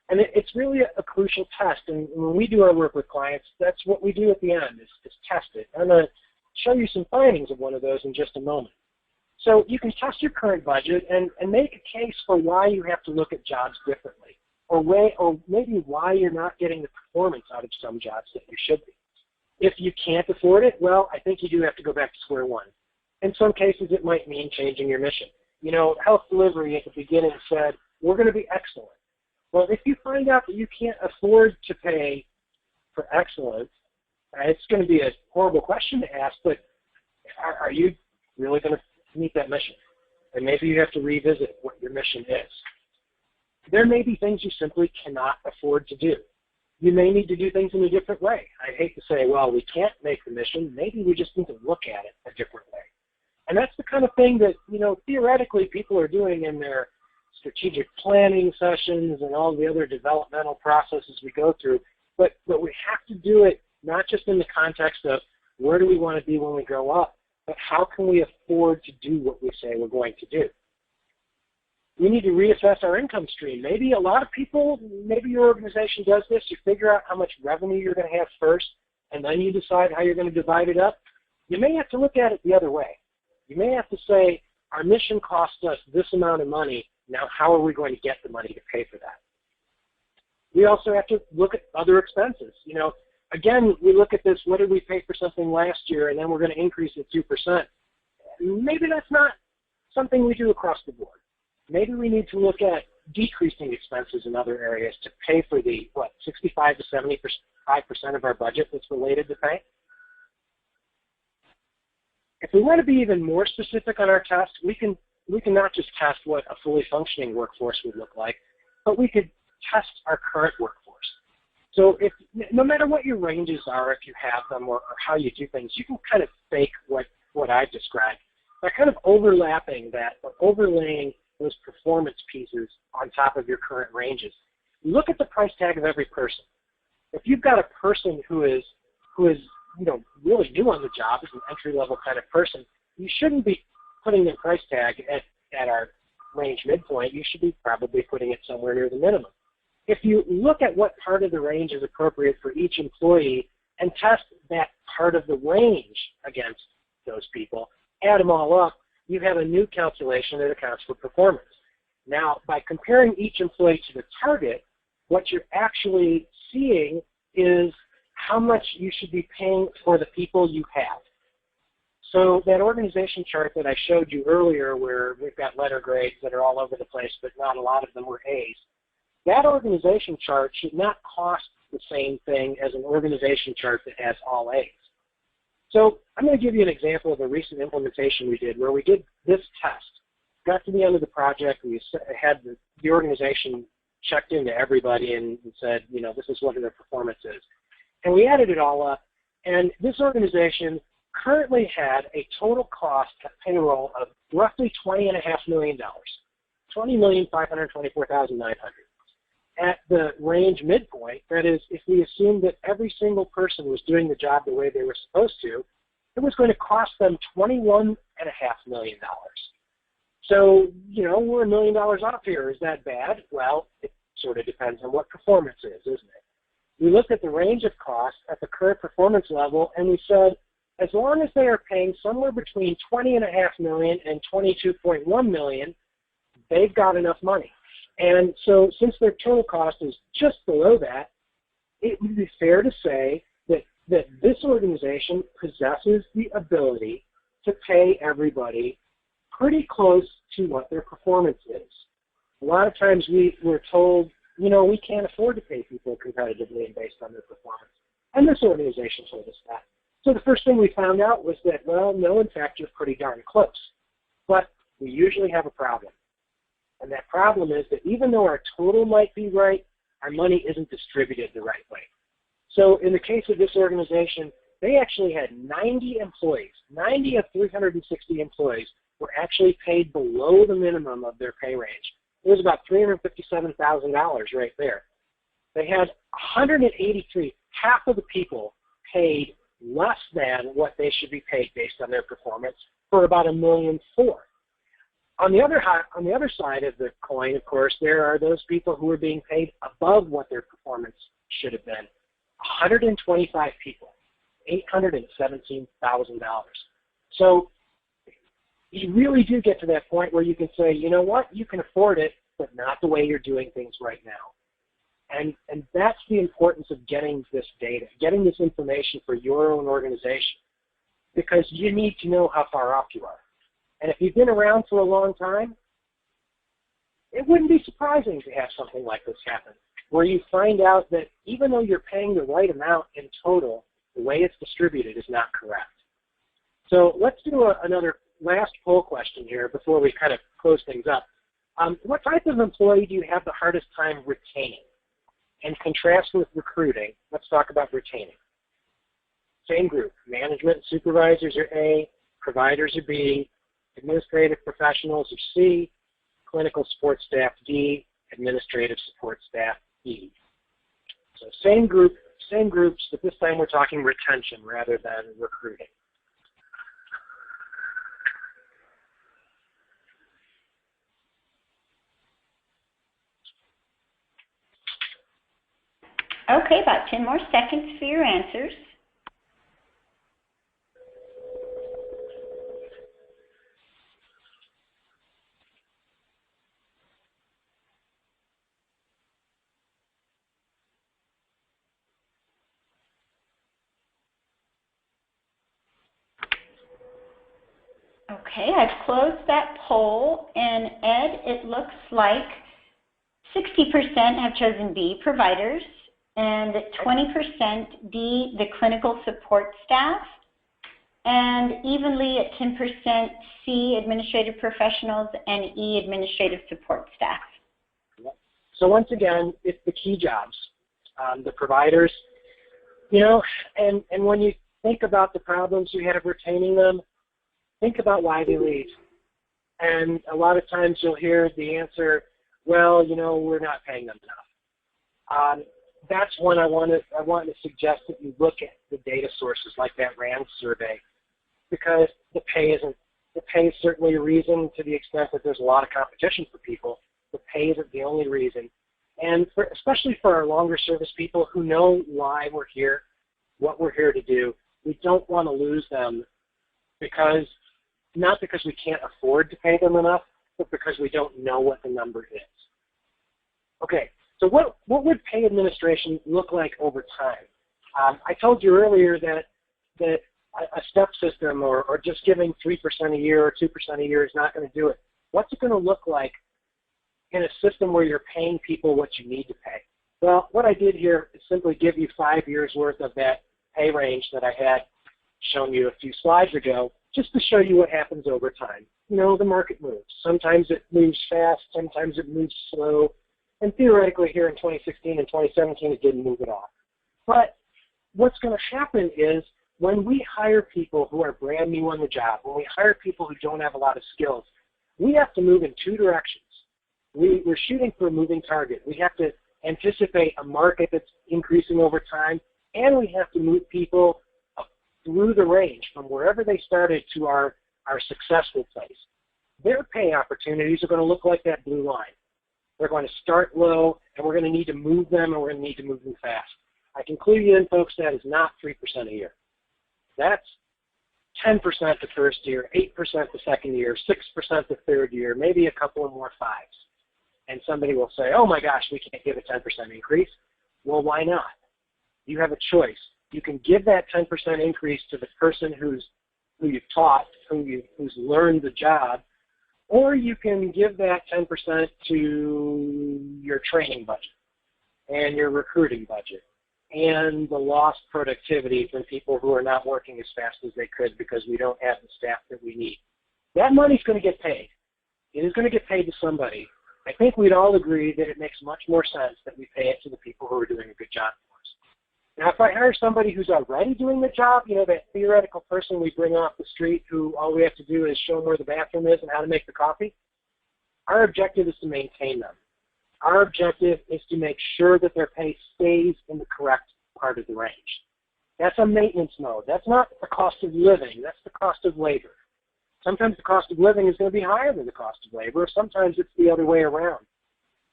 And it's really a crucial test, and when we do our work with clients, that's what we do at the end, is test it. I'm going to show you some findings of one of those in just a moment. So you can test your current budget and make a case for why you have to look at jobs differently, or maybe why you're not getting the performance out of some jobs that you should be. If you can't afford it, well, I think you do have to go back to square one. In some cases, it might mean changing your mission. You know, health delivery at the beginning said, we're going to be excellent. Well, if you find out that you can't afford to pay for excellence, it's going to be a horrible question to ask, but are you really going to meet that mission? And maybe you have to revisit what your mission is. There may be things you simply cannot afford to do. You may need to do things in a different way. I hate to say, well, we can't make the mission. Maybe we just need to look at it a different way. And that's the kind of thing that, you know, theoretically people are doing in their strategic planning sessions and all the other developmental processes we go through. But we have to do it not just in the context of where do we want to be when we grow up, but how can we afford to do what we say we're going to do? We need to reassess our income stream. Maybe a lot of people, maybe your organization does this. You figure out how much revenue you're going to have first, and then you decide how you're going to divide it up. You may have to look at it the other way. You may have to say, our mission costs us this amount of money. Now, how are we going to get the money to pay for that? We also have to look at other expenses. You know, again, we look at this, what did we pay for something last year, and then we're going to increase it 2%. Maybe that's not something we do across the board. Maybe we need to look at decreasing expenses in other areas to pay for the, 65 to 75% of our budget that's related to pay? we want to be even more specific on our test, we can not just test what a fully functioning workforce would look like, but we could test our current workforce. So no matter what your ranges are, if you have them, or how you do things, you can kind of fake what I've described by kind of overlapping that, or overlaying those performance pieces on top of your current ranges. Look at the price tag of every person. If you've got a person who is really new on the job, is an entry-level kind of person, you shouldn't be putting their price tag at our range midpoint. You should be probably putting it somewhere near the minimum. If you look at what part of the range is appropriate for each employee and test that part of the range against those people, add them all up, you have a new calculation that accounts for performance. Now, by comparing each employee to the target, what you're actually seeing is how much you should be paying for the people you have. So that organization chart that I showed you earlier, where we've got letter grades that are all over the place, but not a lot of them were A's, that organization chart should not cost the same thing as an organization chart that has all A's. So I'm going to give you an example of a recent implementation we did where we did this test. Got to the end of the project, we had the organization checked into everybody and said, this is what their performance is. And we added it all up, and this organization currently had a total cost at payroll of roughly $20.5 million, $20,524,900. At the range midpoint, that is, if we assumed that every single person was doing the job the way they were supposed to, it was going to cost them $21.5 million. So, we're $1 million off here. Is that bad? Well, it sort of depends on what performance is, isn't it? We looked at the range of costs at the current performance level, and we said, as long as they are paying somewhere between $20.5 million and $22.1 million, they've got enough money. And so since their total cost is just below that, it would be fair to say that this organization possesses the ability to pay everybody pretty close to what their performance is. A lot of times we're told, we can't afford to pay people competitively and based on their performance. And this organization told us that. So the first thing we found out was that, well, no, in fact, you're pretty darn close. But we usually have a problem. And that problem is that even though our total might be right, our money isn't distributed the right way. So in the case of this organization, they actually had 90 employees. 90 of 360 employees were actually paid below the minimum of their pay range. It was about $357,000 right there. They had 183, half of the people paid less than what they should be paid based on their performance, for about $1.4 million. On the other side of the coin, of course, there are those people who are being paid above what their performance should have been. 125 people, $817,000. So you really do get to that point where you can say, you know what, you can afford it, but not the way you're doing things right now. And that's the importance of getting this data, getting this information for your own organization, because you need to know how far off you are. And if you've been around for a long time, it wouldn't be surprising to have something like this happen, where you find out that even though you're paying the right amount in total, the way it's distributed is not correct. So let's do another last poll question here before we kind of close things up. What type of employee do you have the hardest time retaining? And contrast with recruiting, let's talk about retaining. Same group, management and supervisors are A, providers are B, administrative professionals are C, clinical support staff D, administrative support staff E. So same groups, but this time we're talking retention rather than recruiting. Okay, about 10 more seconds for your answers. Okay, I've closed that poll, and Ed, it looks like 60% have chosen B, providers, and 20% D, the clinical support staff. and evenly at 10% C, administrative professionals, and E, administrative support staff. So once again, it's the key jobs, the providers, you know, and when you think about the problems you have retaining them, think about why they leave. And a lot of times you'll hear the answer, well, you know, we're not paying them enough. That's when I want to suggest that you look at the data sources like that RAND survey, because the pay is certainly a reason to the extent that there's a lot of competition for people. The pay isn't the only reason. And especially for our longer service people who know why we're here, what we're here to do, we don't want to lose them not because we can't afford to pay them enough, but because we don't know what the number is. Okay, so what would pay administration look like over time? I told you earlier that a step system or just giving 3% a year or 2% a year is not going to do it. What's it going to look like in a system where you're paying people what you need to pay? Well, what I did here is simply give you 5 years worth of that pay range that I had shown you a few slides ago, just to show you what happens over time. You know, the market moves. Sometimes it moves fast, sometimes it moves slow, and theoretically here in 2016 and 2017 it didn't move at all. But what's going to happen is when we hire people who are brand new on the job, when we hire people who don't have a lot of skills, we have to move in two directions. We're shooting for a moving target. We have to anticipate a market that's increasing over time, and we have to move people through the range from wherever they started to our successful place. Their pay opportunities are going to look like that blue line. They're going to start low, and we're going to need to move them, and we're going to need to move them fast. I can clue you in, folks, that is not 3% a year. That's 10% the first year, 8% the second year, 6% the third year, maybe a couple of more fives. And somebody will say, oh my gosh, we can't give a 10% increase. Well, why not? You have a choice. You can give that 10% increase to the person who you've taught, who's learned the job, or you can give that 10% to your training budget and your recruiting budget and the lost productivity from people who are not working as fast as they could because we don't have the staff that we need. That money's going to get paid. It is going to get paid to somebody. I think we'd all agree that it makes much more sense that we pay it to the people who are doing a good job for us. Now, if I hire somebody who's already doing the job, you know, that theoretical person we bring off the street who all we have to do is show them where the bathroom is and how to make the coffee, our objective is to maintain them. Our objective is to make sure that their pay stays in the correct part of the range. That's a maintenance mode. That's not the cost of living. That's the cost of labor. Sometimes the cost of living is going to be higher than the cost of labor. Sometimes it's the other way around.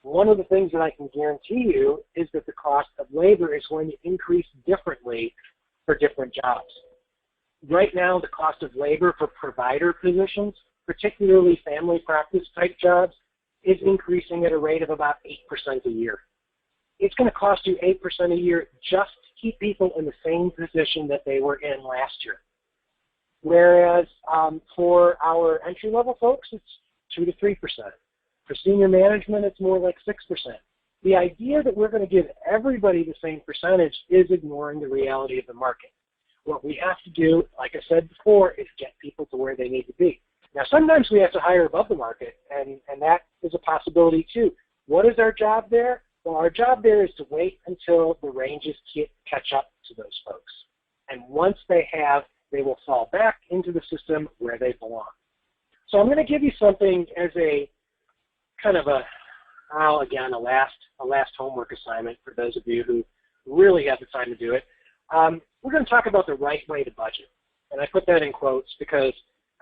One of the things that I can guarantee you is that the cost of labor is going to increase differently for different jobs. Right now, the cost of labor for provider positions, particularly family practice type jobs, is increasing at a rate of about 8% a year. It's going to cost you 8% a year just to keep people in the same position that they were in last year. Whereas for our entry-level folks, it's 2 to 3%. For senior management, it's more like 6%. The idea that we're going to give everybody the same percentage is ignoring the reality of the market. What we have to do, like I said before, is get people to where they need to be. Now, sometimes we have to hire above the market, and that is a possibility too. What is our job there? Well, our job there is to wait until the ranges catch up to those folks. And once they have, they will fall back into the system where they belong. So I'm going to give you something as a kind of a last homework assignment for those of you who really have the time to do it. We're going to talk about the right way to budget. And I put that in quotes because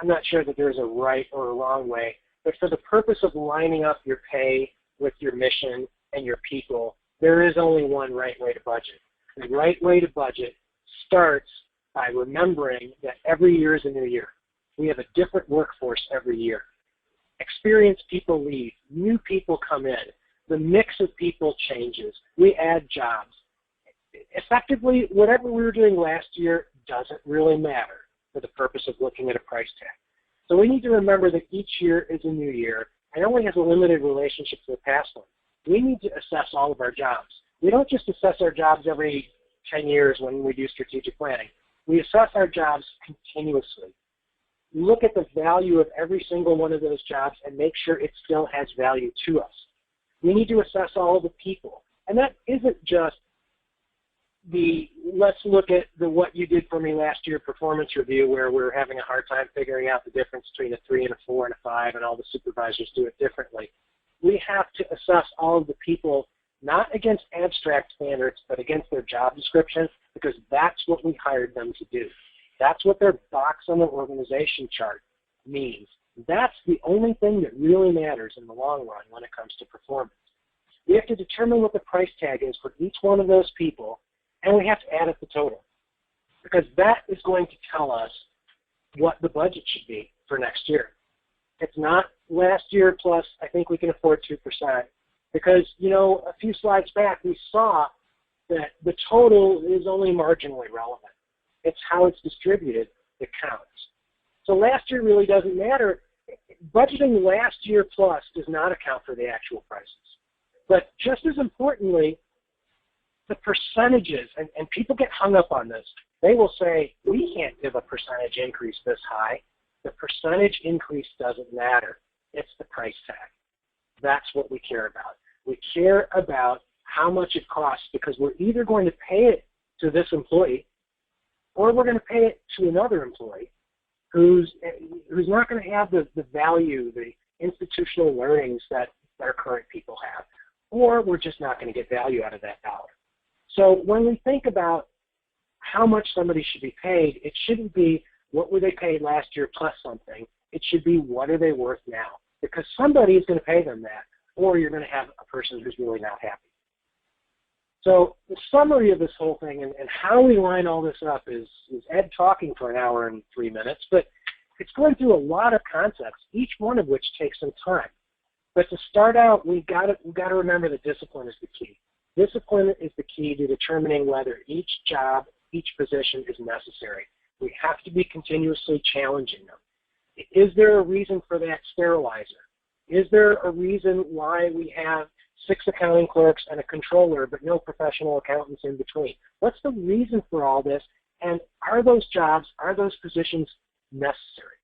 I'm not sure that there's a right or a wrong way, but for the purpose of lining up your pay with your mission and your people, there is only one right way to budget. The right way to budget starts by remembering that every year is a new year. We have a different workforce every year. Experienced people leave. New people come in. The mix of people changes. We add jobs. Effectively, whatever we were doing last year doesn't really matter for the purpose of looking at a price tag. So we need to remember that each year is a new year and only has a limited relationship to the past one. We need to assess all of our jobs. We don't just assess our jobs every 10 years when we do strategic planning. We assess our jobs continuously. Look at the value of every single one of those jobs and make sure it still has value to us. We need to assess all the people. And that isn't just the let's look at the what you did for me last year performance review where we're having a hard time figuring out the difference between a 3 and a 4 and a 5 and all the supervisors do it differently. We have to assess all of the people not against abstract standards but against their job description because that's what we hired them to do. That's what their box on the organization chart means. That's the only thing that really matters in the long run when it comes to performance. We have to determine what the price tag is for each one of those people, and we have to add up the total because that is going to tell us what the budget should be for next year. It's not last year plus I think we can afford 2% because, you know, a few slides back we saw that the total is only marginally relevant. It's how it's distributed that counts. So last year really doesn't matter. Budgeting last year plus does not account for the actual prices. But just as importantly, the percentages, and people get hung up on this. They will say, we can't give a percentage increase this high. The percentage increase doesn't matter. It's the price tag. That's what we care about. We care about how much it costs because we're either going to pay it to this employee or we're going to pay it to another employee who's not going to have the value, the institutional learnings that our current people have, or we're just not going to get value out of that dollar. So when we think about how much somebody should be paid, it shouldn't be what were they paid last year plus something. It should be what are they worth now, because somebody is going to pay them that, or you're going to have a person who's really not happy. So the summary of this whole thing and how we line all this up is Ed talking for an hour and 3 minutes, but it's going through a lot of concepts, each one of which takes some time. But to start out, we've got to remember that discipline is the key. Discipline is the key to determining whether each job, each position is necessary. We have to be continuously challenging them. Is there a reason for that sterilizer? Is there a reason why we have 6 accounting clerks and a controller, but no professional accountants in between? What's the reason for all this? And are those jobs, are those positions necessary?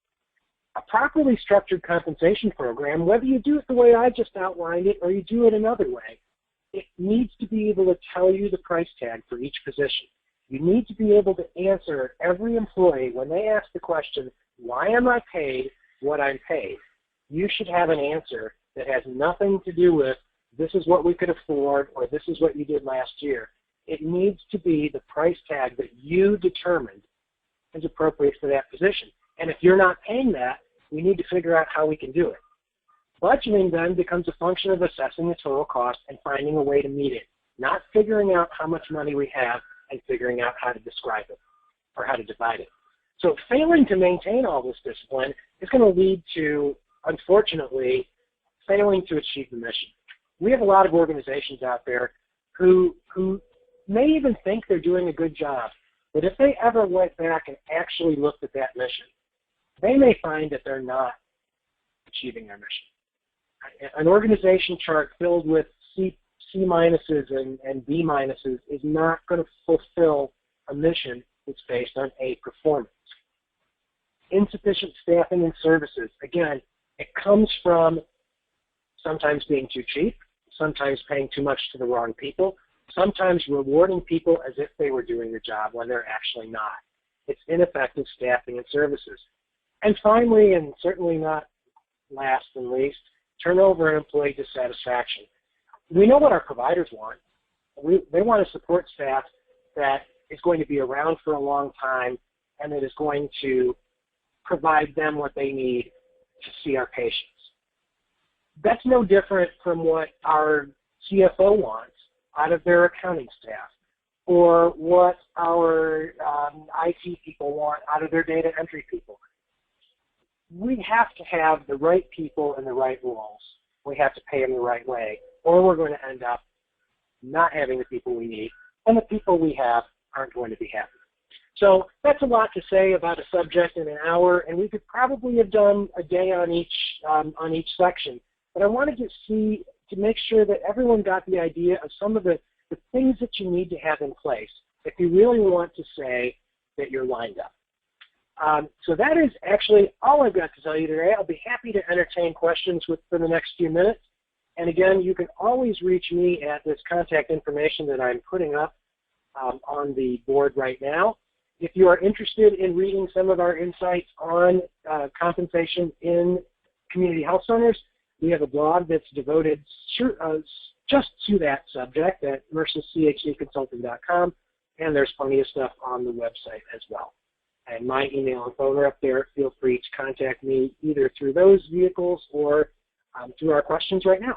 A properly structured compensation program, whether you do it the way I just outlined it or you do it another way, it needs to be able to tell you the price tag for each position. You need to be able to answer every employee when they ask the question, why am I paid what I'm paid? You should have an answer that has nothing to do with this is what we could afford or this is what you did last year. It needs to be the price tag that you determined is appropriate for that position. And if you're not paying that, we need to figure out how we can do it. Budgeting then becomes a function of assessing the total cost and finding a way to meet it, not figuring out how much money we have and figuring out how to describe it or how to divide it. So failing to maintain all this discipline is going to lead to, unfortunately, failing to achieve the mission. We have a lot of organizations out there who may even think they're doing a good job, but if they ever went back and actually looked at that mission, they may find that they're not achieving their mission. An organization chart filled with C minuses and B minuses is not going to fulfill a mission that's based on A, performance. Insufficient staffing and services, again, it comes from sometimes being too cheap, sometimes paying too much to the wrong people, sometimes rewarding people as if they were doing the job when they're actually not. It's ineffective staffing and services. And finally, and certainly not last and least, turnover and employee dissatisfaction. We know what our providers want. They want a support staff that is going to be around for a long time and that is going to provide them what they need to see our patients. That's no different from what our CFO wants out of their accounting staff or what our IT people want out of their data entry people. We have to have the right people in the right roles. We have to pay them the right way, or we're going to end up not having the people we need, and the people we have aren't going to be happy. So that's a lot to say about a subject in an hour, and we could probably have done a day on each section. But I wanted to make sure that everyone got the idea of some of the things that you need to have in place if you really want to say, that you're lined up. So that is actually all I've got to tell you today. I'll be happy to entertain questions for the next few minutes. And again, you can always reach me at this contact information that I'm putting up on the board right now. If you are interested in reading some of our insights on compensation in community health centers, we have a blog that's devoted just to that subject at mercischdconsulting.com, and there's plenty of stuff on the website as well. And my email and phone are up there. Feel free to contact me either through those vehicles or through our questions right now.